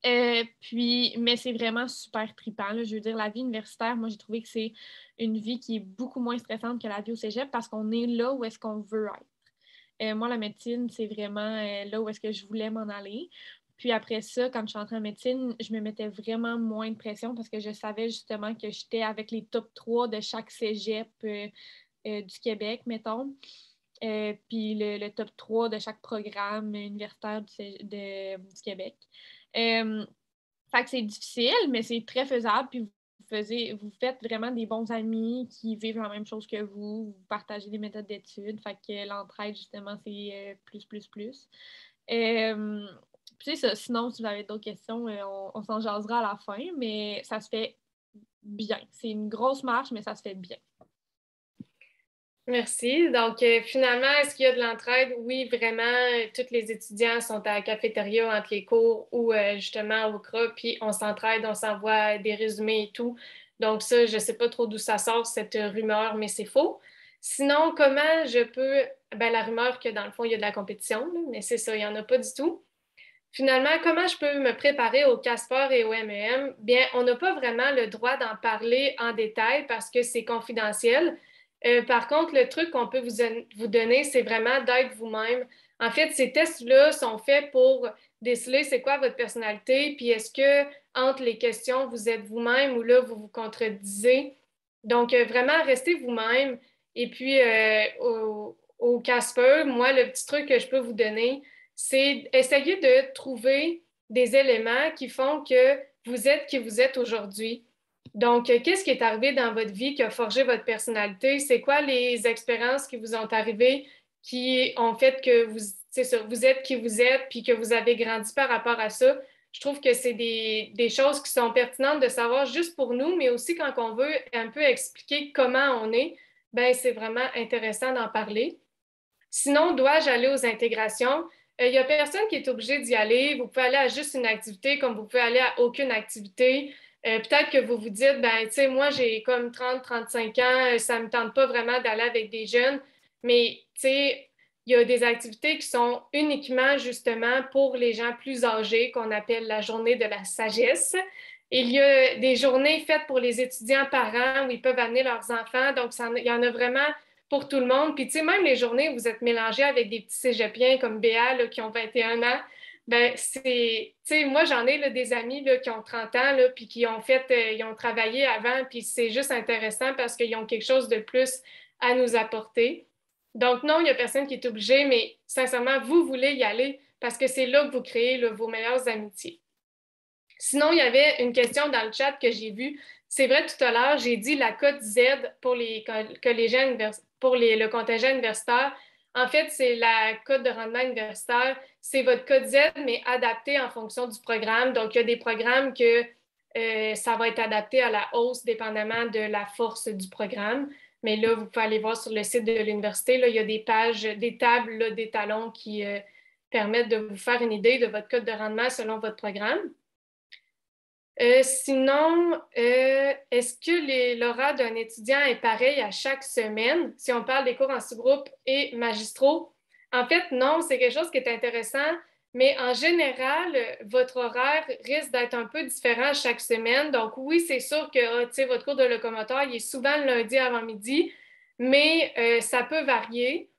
Mais c'est vraiment super trippant. Là. Je veux dire, la vie universitaire, moi, j'ai trouvé que c'est une vie qui est beaucoup moins stressante que la vie au cégep parce qu'on est là où est-ce qu'on veut être. Moi, la médecine, c'est vraiment là où est-ce que je voulais m'en aller. Puis après ça, quand je suis entrée en médecine, je me mettais vraiment moins de pression parce que je savais justement que j'étais avec les top 3 de chaque cégep du Québec, mettons. Puis le top 3 de chaque programme universitaire du Québec. Fait que c'est difficile, mais c'est très faisable. Puis vous faites vraiment des bons amis qui vivent la même chose que vous partagez des méthodes d'études. Fait que l'entraide, justement, c'est plus. Puis c'est ça. Sinon, si vous avez d'autres questions, on s'en jasera à la fin, mais ça se fait bien. C'est une grosse marche, mais ça se fait bien. Merci. Donc, finalement, est-ce qu'il y a de l'entraide? Oui, vraiment, tous les étudiants sont à la cafétéria entre les cours ou justement au CRA, puis on s'entraide, on s'envoie des résumés et tout. Donc, ça, je ne sais pas trop d'où ça sort, cette rumeur, mais c'est faux. Sinon, comment je peux... Ben, la rumeur que dans le fond, il y a de la compétition, là, mais c'est ça, il n'y en a pas du tout. Finalement, comment je peux me préparer au Casper et au MEM? Bien, on n'a pas vraiment le droit d'en parler en détail parce que c'est confidentiel. Par contre, le truc qu'on peut vous donner, c'est vraiment d'être vous-même. En fait, ces tests-là sont faits pour déceler c'est quoi votre personnalité, puis est-ce que entre les questions, vous êtes vous-même ou là, vous vous contredisez. Donc, vraiment, restez vous-même. Et puis, au Casper, moi, le petit truc que je peux vous donner, c'est essayer de trouver des éléments qui font que vous êtes qui vous êtes aujourd'hui. Donc, qu'est-ce qui est arrivé dans votre vie qui a forgé votre personnalité? C'est quoi les expériences qui vous ont arrivées qui ont fait que vous êtes qui vous êtes puis que vous avez grandi par rapport à ça? Je trouve que c'est des choses qui sont pertinentes de savoir juste pour nous, mais aussi quand on veut un peu expliquer comment on est, ben c'est vraiment intéressant d'en parler. Sinon, dois-je aller aux intégrations? Il n'y a personne qui est obligé d'y aller. Vous pouvez aller à juste une activité comme vous pouvez aller à aucune activité. Peut-être que vous vous dites, ben, tu sais, moi, j'ai comme 30, 35 ans, ça ne me tente pas vraiment d'aller avec des jeunes. Mais, tu sais, il y a des activités qui sont uniquement justement pour les gens plus âgés, qu'on appelle la journée de la sagesse. Il y a des journées faites pour les étudiants parents où ils peuvent amener leurs enfants. Donc, il y en a vraiment pour tout le monde. Puis, tu sais, même les journées où vous êtes mélangés avec des petits cégepiens comme Béa, là, qui ont 21 ans, ben c'est, tu sais, moi, j'en ai là, des amis là, qui ont 30 ans, là, puis qui ont fait, ils ont travaillé avant, puis c'est juste intéressant parce qu'ils ont quelque chose de plus à nous apporter. Donc, non, il n'y a personne qui est obligé, mais sincèrement, vous voulez y aller parce que c'est là que vous créez là, vos meilleures amitiés. Sinon, il y avait une question dans le chat que j'ai vue. C'est vrai, tout à l'heure, j'ai dit la cote Z pour les collégiens pour le contingent universitaire. En fait, c'est la cote de rendement universitaire. C'est votre cote Z, mais adaptée en fonction du programme. Donc, il y a des programmes que ça va être adapté à la hausse dépendamment de la force du programme. Mais là, vous pouvez aller voir sur le site de l'université. Là, il y a des pages, des tables, là, des talons qui permettent de vous faire une idée de votre cote de rendement selon votre programme. Sinon, est-ce que l'horaire d'un étudiant est pareil à chaque semaine, si on parle des cours en sous-groupe et magistraux? En fait, non, c'est quelque chose qui est intéressant, mais en général, votre horaire risque d'être un peu différent chaque semaine. Donc, oui, c'est sûr que votre cours de locomoteur, il est souvent le lundi avant midi, mais ça peut varier.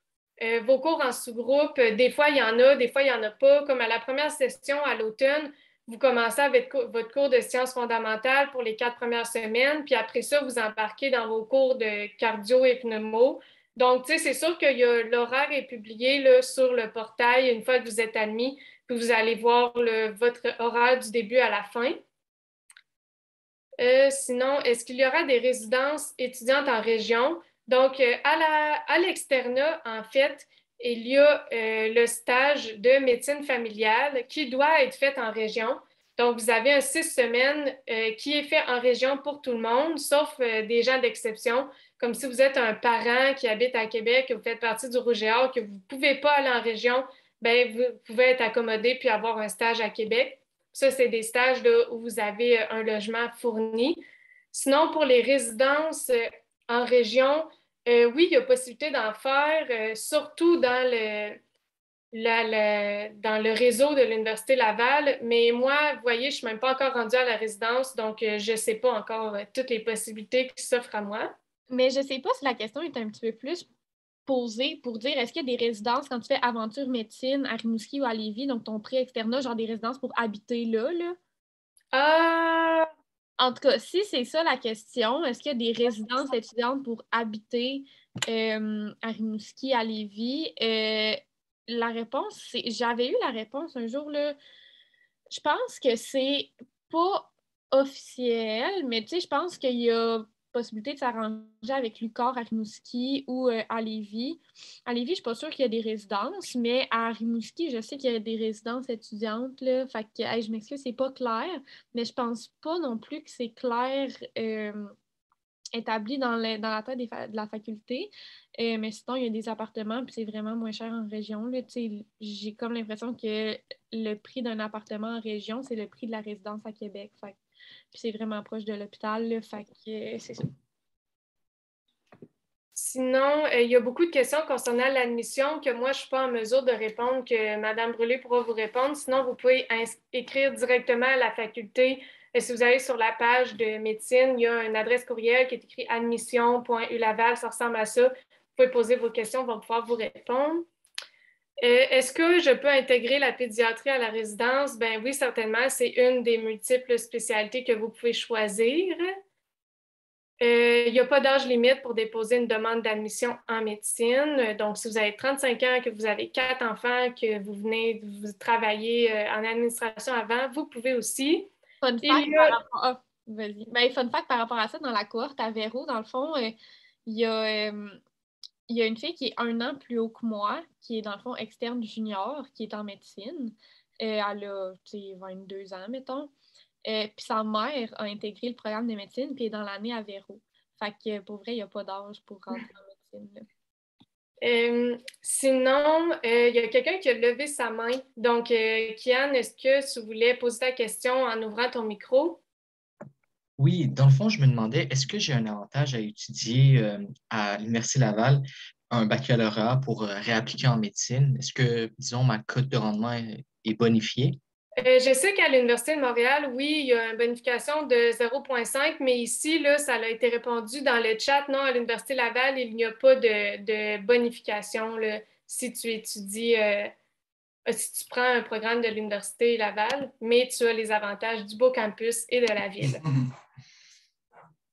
Vos cours en sous-groupe, des fois, il y en a, des fois, il n'y en a pas. Comme à la première session à l'automne, vous commencez avec votre cours de sciences fondamentales pour les 4 premières semaines, puis après ça, vous embarquez dans vos cours de cardio et pneumo. Donc, tu sais, c'est sûr que l'horaire est publié là, sur le portail une fois que vous êtes admis, puis vous allez voir votre horaire du début à la fin. Sinon, est-ce qu'il y aura des résidences étudiantes en région? Donc, à l'externat, en fait, il y a le stage de médecine familiale qui doit être fait en région. Donc, vous avez un 6 semaines qui est fait en région pour tout le monde, sauf des gens d'exception, comme si vous êtes un parent qui habite à Québec, que vous faites partie du Rouge et Or, que vous ne pouvez pas aller en région, bien, vous pouvez être accommodé puis avoir un stage à Québec. Ça, c'est des stages là, où vous avez un logement fourni. Sinon, pour les résidences en région, oui, il y a possibilité d'en faire, surtout dans le réseau de l'Université Laval. Mais moi, vous voyez, je ne suis même pas encore rendue à la résidence, donc je ne sais pas encore toutes les possibilités qui s'offrent à moi. Mais je ne sais pas si la question est un petit peu plus posée pour dire est-ce qu'il y a des résidences quand tu fais aventure médecine à Rimouski ou à Lévis, donc ton pré-externat, genre des résidences pour habiter là, là? Ah! En tout cas, si c'est ça la question, est-ce qu'il y a des résidences étudiantes pour habiter à Rimouski, à Lévis? La réponse, c'est. J'avais eu la réponse un jour, là. Je pense que c'est pas officiel, mais tu sais, je pense qu'il y a possibilité de s'arranger avec l'UQAR à Rimouski ou à Lévis. À Lévis, je suis pas sûre qu'il y a des résidences, mais à Rimouski, je sais qu'il y a des résidences étudiantes, là. Fait que, hey, je m'excuse, c'est pas clair, mais je pense pas non plus que c'est clair établi dans la tête de la faculté. Mais sinon, il y a des appartements, puis c'est vraiment moins cher en région. Là. J'ai comme l'impression que le prix d'un appartement en région, c'est le prix de la résidence à Québec. Puis c'est vraiment proche de l'hôpital. Là, fait que c'est ça. Sinon, il y a beaucoup de questions concernant l'admission que moi, je ne suis pas en mesure de répondre, que Mme Brûlé pourra vous répondre. Sinon, vous pouvez écrire directement à la faculté. Si vous allez sur la page de médecine, il y a une adresse courriel qui est écrite admission.ulaval, ça ressemble à ça. Vous pouvez poser vos questions, on va pouvoir vous répondre. Est-ce que je peux intégrer la pédiatrie à la résidence? Ben oui, certainement. C'est une des multiples spécialités que vous pouvez choisir. Il n'y a pas d'âge limite pour déposer une demande d'admission en médecine. Donc, si vous avez 35 ans, que vous avez 4 enfants, que vous venez vous travailler en administration avant, vous pouvez aussi. Fun fact par rapport à... Vas-y. Ben, fun fact par rapport à ça, dans la cohorte à Véro, dans le fond, il y a... il y a une fille qui est 1 an plus haut que moi, qui est dans le fond externe junior, qui est en médecine. Elle a 22 ans, mettons. Puis sa mère a intégré le programme de médecine, puis est dans l'année à Véro. Fait que pour vrai, il n'y a pas d'âge pour rentrer en médecine. Sinon, il y a quelqu'un qui a levé sa main. Donc, Kian, est-ce que tu voulais poser ta question en ouvrant ton micro? Oui, dans le fond, je me demandais, est-ce que j'ai un avantage à étudier à l'Université Laval un baccalauréat pour réappliquer en médecine? Est-ce que, disons, ma cote de rendement est bonifiée? Je sais qu'à l'Université de Montréal, oui, il y a une bonification de 0,5, mais ici, là, ça a été répondu dans le chat. Non, à l'Université Laval, il n'y a pas de bonification là, si tu étudies, si tu prends un programme de l'Université Laval, mais tu as les avantages du beau campus et de la ville.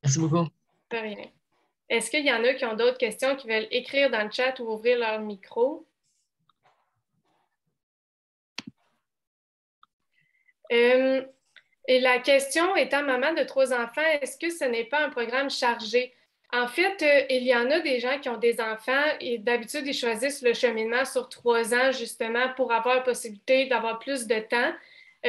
Merci beaucoup. De rien. Est-ce qu'il y en a qui ont d'autres questions, qui veulent écrire dans le chat ou ouvrir leur micro? Et la question étant maman de 3 enfants, est-ce que ce n'est pas un programme chargé? En fait, il y en a des gens qui ont des enfants et d'habitude, ils choisissent le cheminement sur 3 ans justement pour avoir la possibilité d'avoir plus de temps.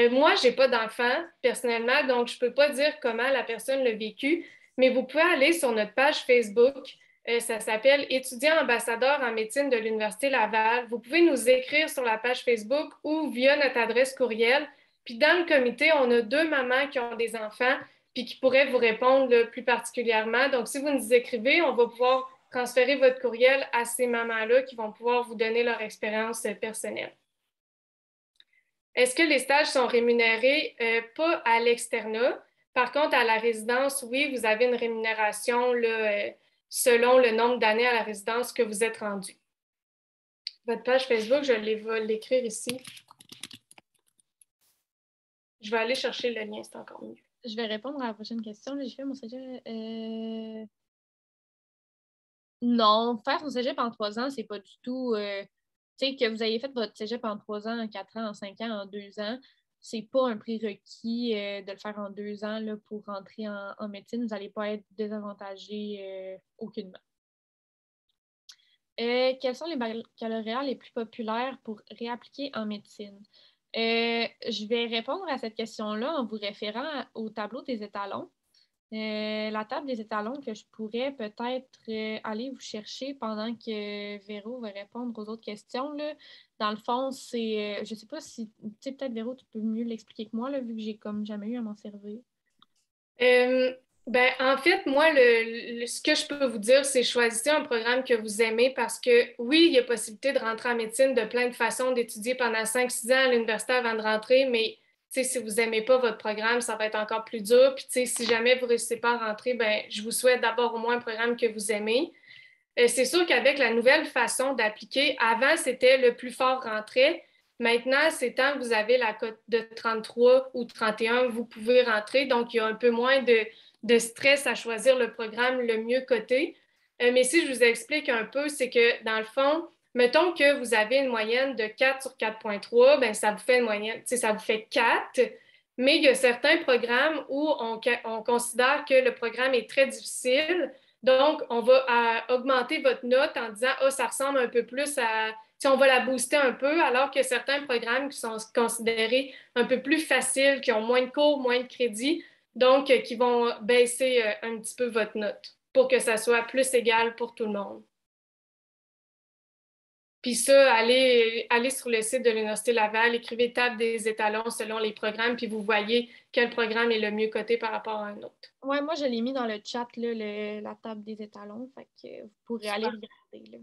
Moi, je n'ai pas d'enfants personnellement, donc je ne peux pas dire comment la personne l'a vécu, mais vous pouvez aller sur notre page Facebook. Ça s'appelle Étudiants ambassadeurs en médecine de l'Université Laval. Vous pouvez nous écrire sur la page Facebook ou via notre adresse courriel. Puis dans le comité, on a 2 mamans qui ont des enfants puis qui pourraient vous répondre là, plus particulièrement. Donc, si vous nous écrivez, on va pouvoir transférer votre courriel à ces mamans-là qui vont pouvoir vous donner leur expérience personnelle. Est-ce que les stages sont rémunérés? Pas à l'externat. Par contre, à la résidence, oui, vous avez une rémunération là, selon le nombre d'années à la résidence que vous êtes rendu. Votre page Facebook, je vais l'écrire ici. Je vais aller chercher le lien, c'est encore mieux. Je vais répondre à la prochaine question. J'ai fait mon cégep. Non, faire son cégep en 3 ans, c'est pas du tout. Tu sais, que vous ayez fait votre cégep en 3 ans, en 4 ans, en 5 ans, en 2 ans, c'est pas un prérequis de le faire en 2 ans là, pour rentrer en médecine. Vous n'allez pas être désavantagé aucunement. Quels sont les baccalauréats les plus populaires pour réappliquer en médecine? Je vais répondre à cette question-là en vous référant au tableau des étalons. La table des étalons que je pourrais peut-être aller vous chercher pendant que Véro va répondre aux autres questions. Là. Dans le fond, c'est. Je ne sais pas si. Tu sais, peut-être Véro, tu peux mieux l'expliquer que moi, là, vu que j'ai comme jamais eu à m'en servir. En fait, moi, ce que je peux vous dire, c'est choisissez un programme que vous aimez parce que oui, il y a possibilité de rentrer en médecine de plein de façons, d'étudier pendant 5-6 ans à l'université avant de rentrer, mais si vous n'aimez pas votre programme, ça va être encore plus dur. Puis, si jamais vous ne réussissez pas à rentrer, je vous souhaite d'abord au moins un programme que vous aimez. C'est sûr qu'avec la nouvelle façon d'appliquer, avant, c'était le plus fort rentrait. Maintenant, c'est tant que vous avez la cote de 33 ou 31, vous pouvez rentrer. Donc, il y a un peu moins de stress à choisir le programme le mieux coté. Mais si je vous explique un peu, c'est que dans le fond, mettons que vous avez une moyenne de 4 sur 4,3, bien, ça vous fait une moyenne, ça vous fait 4. Mais il y a certains programmes où on considère que le programme est très difficile. Donc, on va augmenter votre note en disant, ah, ça ressemble un peu plus à, on va la booster un peu, alors que certains programmes qui sont considérés un peu plus faciles, qui ont moins de cours, moins de crédits, donc qui vont baisser un petit peu votre note pour que ça soit plus égal pour tout le monde. Puis ça, allez sur le site de l'Université Laval, écrivez table des étalons selon les programmes, puis vous voyez quel programme est le mieux coté par rapport à un autre. Ouais, moi, je l'ai mis dans le chat, là, la table des étalons, fait que vous pourrez aller regarder. Là.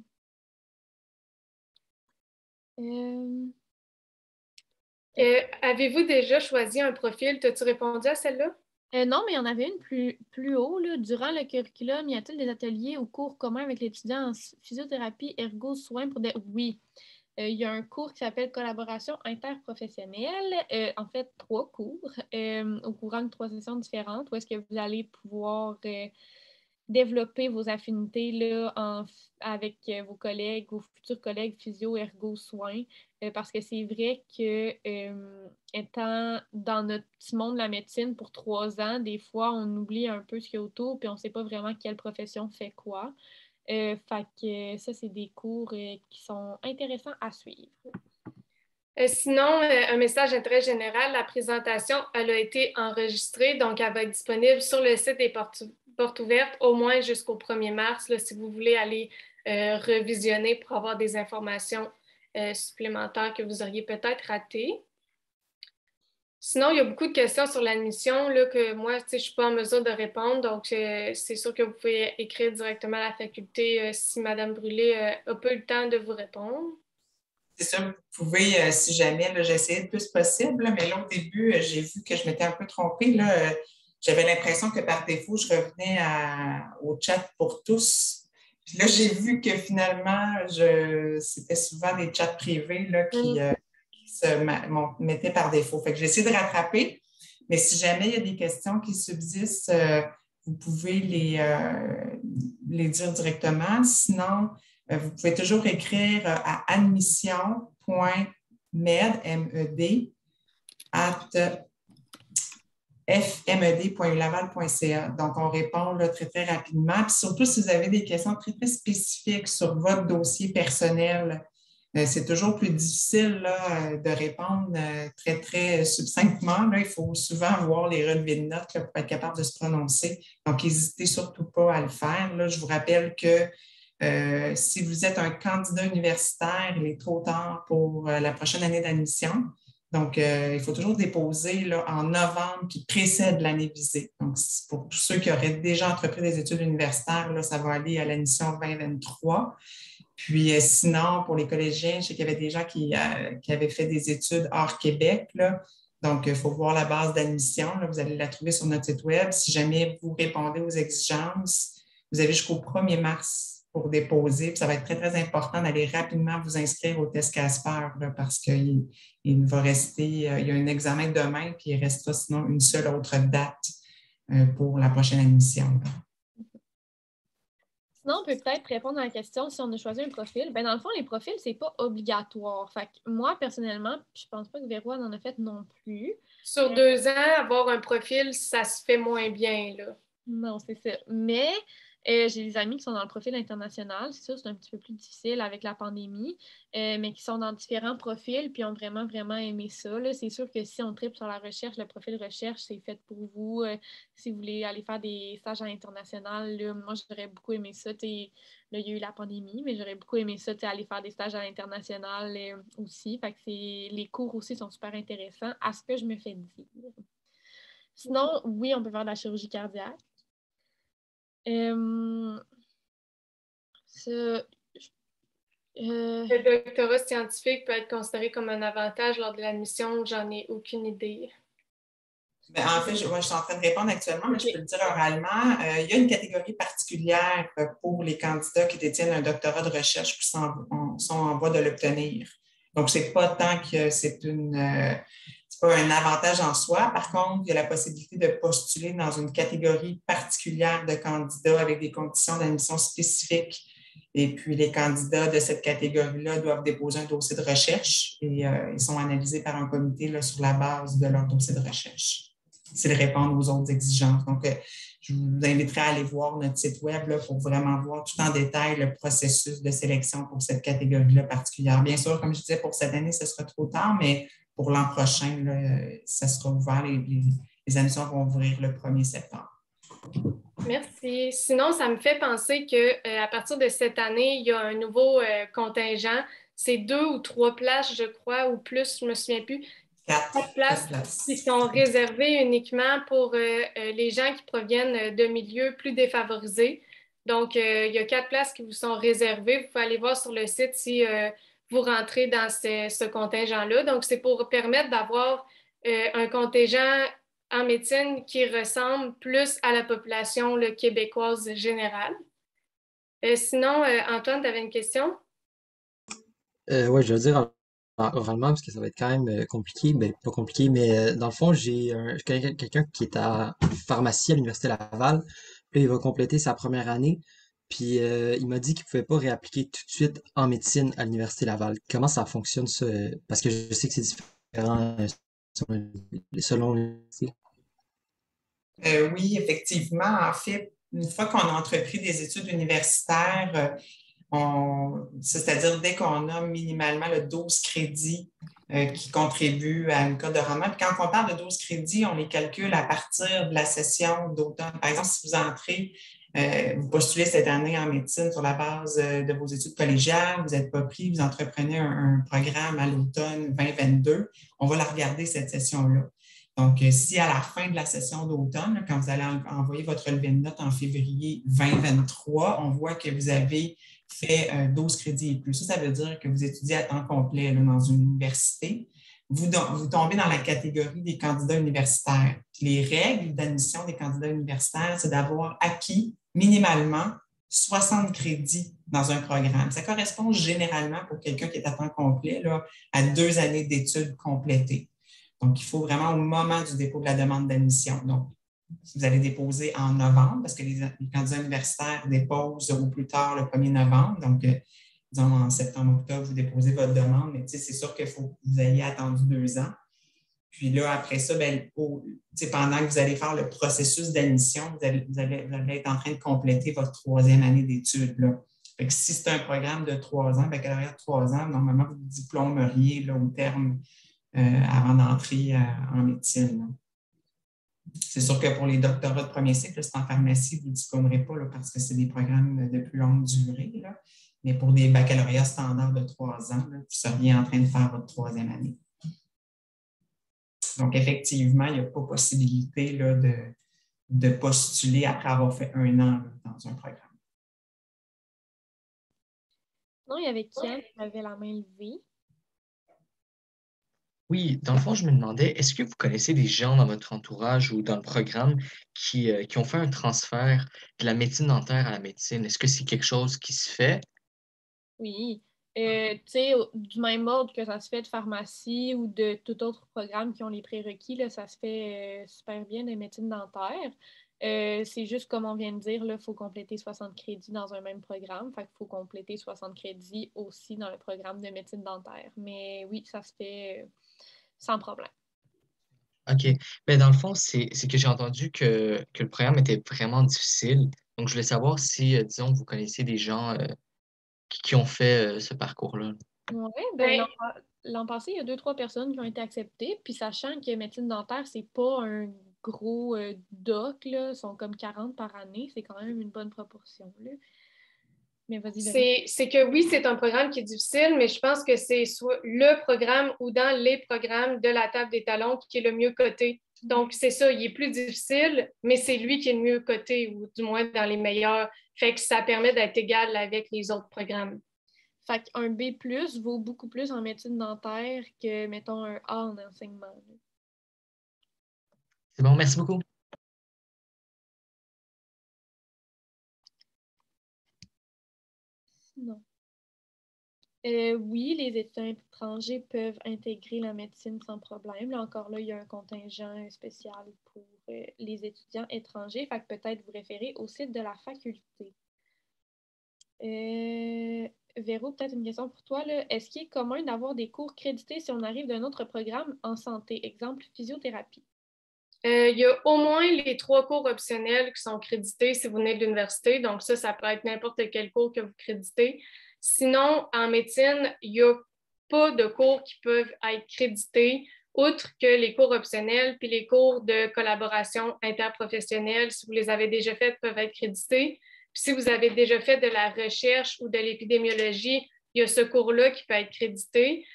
Avez-vous déjà choisi un profil? T'as-tu répondu à celle-là? Non, mais il y en avait une plus haut. Là. Durant le curriculum, y a-t-il des ateliers ou cours communs avec l'étudiant en physiothérapie, ergo, soins pour des... Oui. Il y a un cours qui s'appelle Collaboration interprofessionnelle. En fait, 3 cours au courant de 3 sessions différentes où est-ce que vous allez pouvoir développer vos affinités là, avec vos collègues, vos futurs collègues physio, ergo, soins, parce que c'est vrai que étant dans notre petit monde de la médecine pour 3 ans, des fois, on oublie un peu ce qu'il y a autour, puis on ne sait pas vraiment quelle profession fait quoi. Fait que ça, c'est des cours qui sont intéressants à suivre. Sinon, un message d'intérêt général, la présentation, elle a été enregistrée, donc elle va être disponible sur le site des portes ouvertes au moins jusqu'au 1er mars, là, si vous voulez aller revisionner pour avoir des informations supplémentaires que vous auriez peut-être ratées. Sinon, il y a beaucoup de questions sur l'admission là, que moi, je ne suis pas en mesure de répondre. Donc, c'est sûr que vous pouvez écrire directement à la faculté si Mme Brûlé n'a pas eu le temps de vous répondre. C'est ça, vous pouvez, si jamais, là, j'ai essayé le plus possible, là, mais là, au début, j'ai vu que je m'étais un peu trompée. Là, j'avais l'impression que par défaut, je revenais au chat pour tous. Puis là, j'ai vu que finalement, c'était souvent des chats privés là, qui mettaient par défaut. Fait que j'ai essayé de rattraper, mais si jamais il y a des questions qui subsistent, vous pouvez les dire directement. Sinon, vous pouvez toujours écrire à admission.med, M-E-D, fmed.ulaval.ca. Donc, on répond là, très, très rapidement. Puis surtout, si vous avez des questions très, très spécifiques sur votre dossier personnel, c'est toujours plus difficile là, de répondre très, très succinctement. Là, il faut souvent voir les relevés de notes là, pour être capable de se prononcer. Donc, n'hésitez surtout pas à le faire. Là, je vous rappelle que si vous êtes un candidat universitaire, il est trop tard pour la prochaine année d'admission. Donc, il faut toujours déposer là, en novembre qui précède l'année visée. Donc, pour tous ceux qui auraient déjà entrepris des études universitaires, là, ça va aller à l'admission 2023. Puis sinon, pour les collégiens, je sais qu'il y avait des gens qui avaient fait des études hors Québec. Là. Donc, il faut voir la base d'admission. Là. Vous allez la trouver sur notre site Web. Si jamais vous répondez aux exigences, vous avez jusqu'au 1er mars pour déposer. Puis ça va être très, très important d'aller rapidement vous inscrire au test Casper là, parce qu'il va rester, il y a un examen demain, puis il restera sinon une seule autre date pour la prochaine admission. Là. Sinon, on peut peut-être répondre à la question si on a choisi un profil. Ben, dans le fond, les profils, c'est pas obligatoire. Fait que moi, personnellement, je pense pas que Véro en a fait non plus. Sur 2 ans, avoir un profil, ça se fait moins bien, là. Non, c'est ça. Mais j'ai des amis qui sont dans le profil international. C'est sûr, c'est un petit peu plus difficile avec la pandémie, mais qui sont dans différents profils puis ont vraiment, vraiment aimé ça. Là. C'est sûr que si on tripe sur la recherche, le profil recherche, c'est fait pour vous. Si vous voulez aller faire des stages à l'international, là, moi, j'aurais beaucoup aimé ça. Là, il y a eu la pandémie, mais j'aurais beaucoup aimé ça, aller faire des stages à l'international aussi. Fait que les cours aussi sont super intéressants, à ce que je me fais dire. Sinon, oui, on peut faire de la chirurgie cardiaque. Le doctorat scientifique peut être considéré comme un avantage lors de l'admission, j'en ai aucune idée. Bien, en fait, moi, je suis en train de répondre actuellement, mais je peux le dire oralement. Il y a une catégorie particulière pour les candidats qui détiennent un doctorat de recherche qui sont en voie de l'obtenir. Donc, ce n'est pas tant que c'est pas un avantage en soi. Par contre, il y a la possibilité de postuler dans une catégorie particulière de candidats avec des conditions d'admission spécifiques. Et puis, les candidats de cette catégorie-là doivent déposer un dossier de recherche et ils sont analysés par un comité là, sur la base de leur dossier de recherche. C'est de répondre aux autres exigences. Donc, je vous inviterai à aller voir notre site Web là, pour vraiment voir tout en détail le processus de sélection pour cette catégorie-là particulière. Bien sûr, comme je disais, pour cette année, ce sera trop tard, mais pour l'an prochain, là, ça sera ouvert. Les admissions vont ouvrir le 1er septembre. Merci. Sinon, ça me fait penser qu'à partir de cette année, il y a un nouveau contingent. C'est 2 ou 3 places, je crois, ou plus, je ne me souviens plus. 4 places qui sont réservées uniquement pour les gens qui proviennent de milieux plus défavorisés. Donc, il y a 4 places qui vous sont réservées. Vous pouvez aller voir sur le site si vous rentrez dans ce contingent-là. Donc, c'est pour permettre d'avoir un contingent en médecine qui ressemble plus à la population québécoise générale. Sinon, Antoine, tu avais une question? Oui, je veux dire oralement parce que ça va être quand même compliqué. Ben, pas compliqué, mais dans le fond, je connais quelqu'un qui est à pharmacie à l'Université Laval. Là, il va compléter sa première année. Puis il m'a dit qu'il ne pouvait pas réappliquer tout de suite en médecine à l'Université Laval. Comment ça fonctionne, ça? Parce que je sais que c'est différent selon l'université. Oui, effectivement. En fait, une fois qu'on a entrepris des études universitaires, c'est-à-dire dès qu'on a minimalement le 12 crédits qui contribuent à une cote de rendement. Puis quand on parle de 12 crédits, on les calcule à partir de la session d'automne. Par exemple, si vous entrez, vous postulez cette année en médecine sur la base de vos études collégiales, vous n'êtes pas pris, vous entreprenez un programme à l'automne 2022, on va la regarder cette session-là. Donc, si à la fin de la session d'automne, quand vous allez envoyer votre relevé de notes en février 2023, on voit que vous avez fait 12 crédits et plus. Ça veut dire que vous étudiez à temps complet là, dans une université. Vous tombez dans la catégorie des candidats universitaires. Puis les règles d'admission des candidats universitaires, c'est d'avoir acquis minimalement 60 crédits dans un programme. Ça correspond généralement pour quelqu'un qui est à temps complet là, à 2 années d'études complétées. Donc, il faut vraiment au moment du dépôt de la demande d'admission. Donc, vous allez déposer en novembre, parce que les candidats universitaires déposent au plus tard le 1er novembre. Donc, disons en septembre, octobre, vous déposez votre demande, mais c'est sûr qu'il faut que vous ayez attendu 2 ans. Puis là, après ça, pendant que vous allez faire le processus d'admission, vous allez être en train de compléter votre 3e année d'études. Fait que si c'est un programme de 3 ans, baccalauréat de 3 ans, normalement, vous diplômeriez là, au terme avant d'entrer en médecine. Là. C'est sûr que pour les doctorats de premier cycle, c'est en pharmacie, vous ne diplômerez pas là, parce que c'est des programmes de plus longue durée. Là. Mais pour des baccalauréats standards de 3 ans, là, vous seriez en train de faire votre 3e année. Donc, effectivement, il n'y a pas possibilité là, de postuler après avoir fait 1 an là, dans un programme. Non, il y avait Kian qui avait la main levée. Oui, dans le fond, je me demandais, est-ce que vous connaissez des gens dans votre entourage ou dans le programme qui ont fait un transfert de la médecine dentaire à la médecine? Est-ce que c'est quelque chose qui se fait? Oui. Tu sais, du même ordre que ça se fait de pharmacie ou de tout autre programme qui ont les prérequis, là, ça se fait super bien de médecine dentaire. C'est juste comme on vient de dire, il faut compléter 60 crédits dans un même programme. Fait qu'il faut compléter 60 crédits aussi dans le programme de médecine dentaire. Mais oui, ça se fait sans problème. OK. Ben, dans le fond, c'est que j'ai entendu que le programme était vraiment difficile. Donc, je voulais savoir si, disons, vous connaissiez des gens qui ont fait ce parcours-là. Oui, ben Ben, l'an passé, il y a 2, 3 personnes qui ont été acceptées. Puis sachant que médecine dentaire, c'est pas un gros doc, là, ils sont comme 40 par année, c'est quand même une bonne proportion. Là. Mais vas-y, Véronique. c'est que oui, c'est un programme qui est difficile, mais je pense que c'est soit le programme ou dans les programmes de la table des talons qui est le mieux coté. Donc, c'est ça, il est plus difficile, mais c'est lui qui est le mieux coté, ou du moins dans les meilleurs. Fait que ça permet d'être égal avec les autres programmes. Fait qu'un B+ vaut beaucoup plus en médecine dentaire que, mettons, un A en enseignement. Là. C'est bon, merci beaucoup. Non. Oui, les étudiants étrangers peuvent intégrer la médecine sans problème. Là, encore là, il y a un contingent spécial pour les étudiants étrangers. Fait que peut-être vous référez au site de la faculté. Véro, peut-être une question pour toi. Là. Est-ce qu'il est commun d'avoir des cours crédités si on arrive d'un autre programme en santé? Exemple, physiothérapie. Il y a au moins les 3 cours optionnels qui sont crédités si vous venez de l'université. Donc, ça peut être n'importe quel cours que vous créditez. Sinon, en médecine, il n'y a pas de cours qui peuvent être crédités, outre que les cours optionnels, puis les cours de collaboration interprofessionnelle, si vous les avez déjà faites, peuvent être crédités. Puis si vous avez déjà fait de la recherche ou de l'épidémiologie, il y a ce cours-là qui peut être crédité.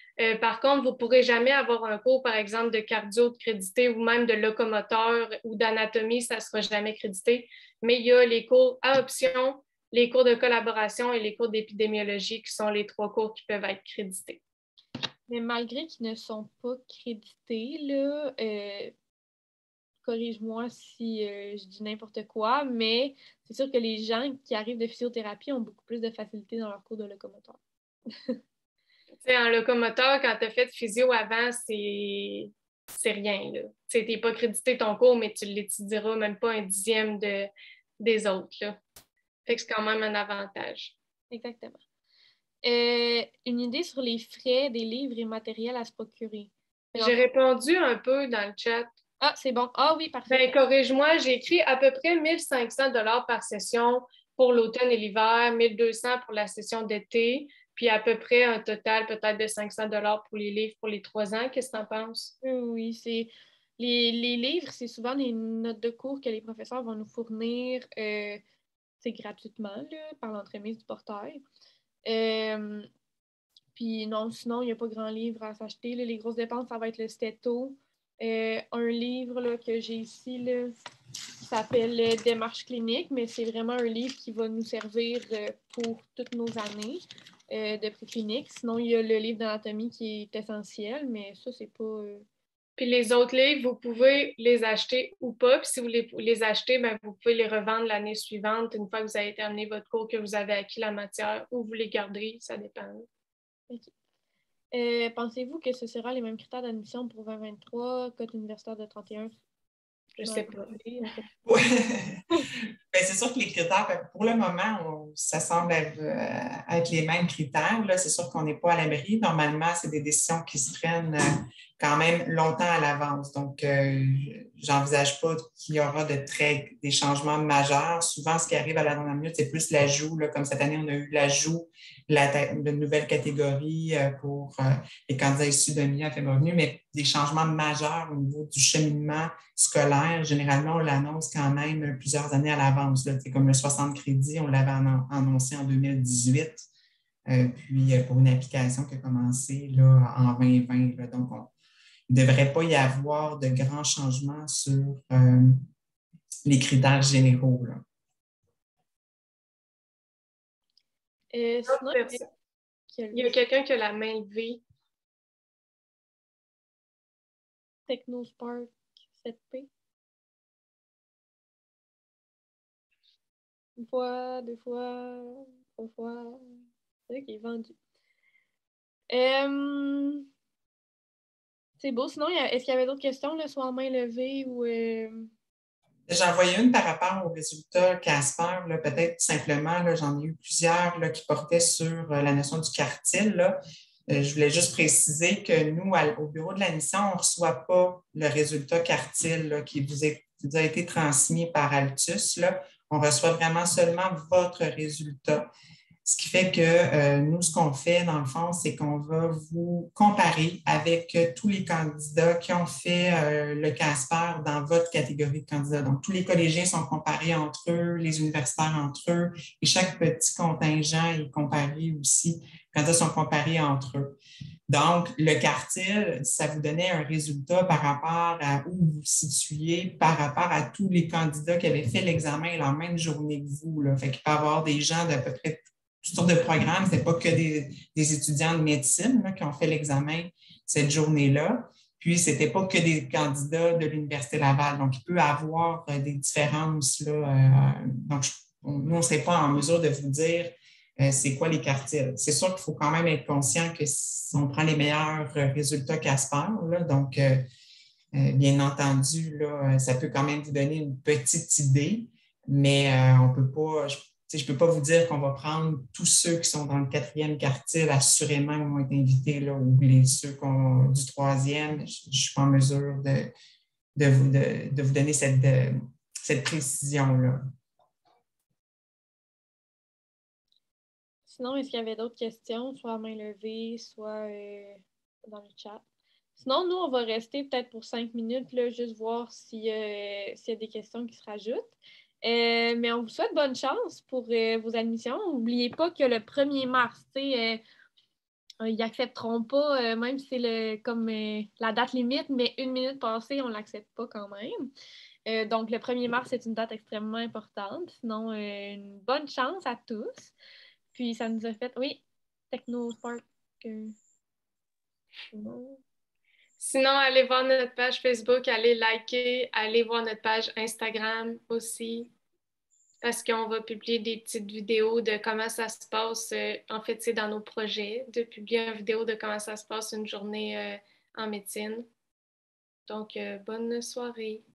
Par contre, vous ne pourrez jamais avoir un cours, par exemple, de cardio de crédité ou même de locomoteur ou d'anatomie, ça ne sera jamais crédité. Mais il y a les cours à option, les cours de collaboration et les cours d'épidémiologie qui sont les 3 cours qui peuvent être crédités. Mais malgré qu'ils ne sont pas crédités, là, corrige-moi si je dis n'importe quoi, mais c'est sûr que les gens qui arrivent de physiothérapie ont beaucoup plus de facilité dans leur cours de locomoteur. En locomoteur, quand tu as fait de physio avant, c'est rien. Tu n'es pas crédité ton cours, mais tu ne l'étudieras même pas un dixième des autres. Là. Fait que c'est quand même un avantage. Exactement. Une idée sur les frais des livres et matériels à se procurer. J'ai répondu un peu dans le chat. Ah, c'est bon. Ah oui, parfait. Ben, corrige-moi, j'ai écrit à peu près 1500 $ par session pour l'automne et l'hiver, 1200 pour la session d'été, puis à peu près un total peut-être de 500 $ pour les livres pour les 3 ans. Qu'est-ce que tu en penses? Oui, c'est les livres, c'est souvent des notes de cours que les professeurs vont nous fournir gratuitement là, par l'entremise du portail. Puis non, sinon, il n'y a pas grand livre à s'acheter. Là. Les grosses dépenses, ça va être le stéto. Un livre là, que j'ai ici, là, s'appelle Démarche clinique, mais c'est vraiment un livre qui va nous servir pour toutes nos années de préclinique. Sinon, il y a le livre d'anatomie qui est essentiel, mais ça, c'est pas... Puis les autres livres, vous pouvez les acheter ou pas. Puis si vous les achetez, ben, vous pouvez les revendre l'année suivante, une fois que vous avez terminé votre cours, que vous avez acquis la matière, ou vous les garderez, ça dépend. Okay. Pensez-vous que ce sera les mêmes critères d'admission pour 2023, cote universitaire de 31? Je sais pas. Ouais. Ben, c'est sûr que les critères, pour le moment, ça semble être les mêmes critères. Là. C'est sûr qu'on n'est pas à l'abri. Normalement, c'est des décisions qui se prennent quand même longtemps à l'avance. Donc, j'envisage pas qu'il y aura des changements majeurs. Souvent, ce qui arrive à la dernière minute, c'est plus l'ajout. Là, comme cette année, on a eu l'ajout de nouvelles catégories pour les candidats issus de milieux à faible revenu, mais des changements majeurs au niveau du cheminement scolaire. Généralement, on l'annonce quand même plusieurs années à l'avance. C'est comme le 60 crédits, on l'avait annoncé en 2018, puis pour une application qui a commencé là, en 2020. Là. Donc, il ne devrait pas y avoir de grands changements sur les critères généraux. Là. Sinon, il y a quelqu'un qui a la main levée. Technospark 7P. Une fois, deux fois, trois fois. C'est vrai qu'il est vendu. C'est beau. Sinon, est-ce qu'il y avait d'autres questions, là, soit en main levée ou... J'en voyais une par rapport aux résultats Casper, peut-être simplement, là, j'en ai eu plusieurs là, qui portaient sur la notion du quartile. Là. Je voulais juste préciser que nous, au bureau de l'admission, on ne reçoit pas le résultat quartile là, qui vous a été transmis par Altus. Là. On reçoit vraiment seulement votre résultat. Ce qui fait que nous, ce qu'on fait, dans le fond, c'est qu'on va vous comparer avec tous les candidats qui ont fait le Casper dans votre catégorie de candidats. Donc, tous les collégiens sont comparés entre eux, les universitaires entre eux, et chaque petit contingent est comparé aussi. Les candidats sont comparés entre eux. Donc, le quartile, ça vous donnait un résultat par rapport à où vous vous situiez, par rapport à tous les candidats qui avaient fait l'examen la même journée que vous. Là. Fait qu'il peut y avoir des gens d'à peu près toutes sortes de programmes. Ce n'est pas que des étudiants de médecine là, qui ont fait l'examen cette journée-là. Puis, ce n'était pas que des candidats de l'Université Laval. Donc, il peut y avoir des différences. Là, donc, nous, on ne serait pas en mesure de vous dire c'est quoi les quartiles. C'est sûr qu'il faut quand même être conscient que si on prend les meilleurs résultats Casper, là, donc, bien entendu, là, ça peut quand même vous donner une petite idée, mais on peut pas... Je ne peux pas vous dire qu'on va prendre tous ceux qui sont dans le 4e quartile, assurément, vont être invités, là, ou ceux du 3e. Je ne suis pas en mesure de vous donner cette précision-là. Sinon, est-ce qu'il y avait d'autres questions, soit à main levée, soit dans le chat? Sinon, nous, on va rester peut-être pour 5 minutes, là, juste voir s'il y a des questions qui se rajoutent. Mais on vous souhaite bonne chance pour vos admissions. N'oubliez pas que le 1er mars, ils n'accepteront pas, même si c'est comme la date limite, mais 1 minute passée, on ne l'accepte pas quand même. Donc, le 1er mars, c'est une date extrêmement importante. Sinon, une bonne chance à tous. Puis, ça nous a fait, oui, Technospark. Sinon, allez voir notre page Facebook, allez liker, allez voir notre page Instagram aussi, parce qu'on va publier des petites vidéos de comment ça se passe. En fait, c'est dans nos projets de publier une vidéo de comment ça se passe une journée en médecine. Donc, bonne soirée.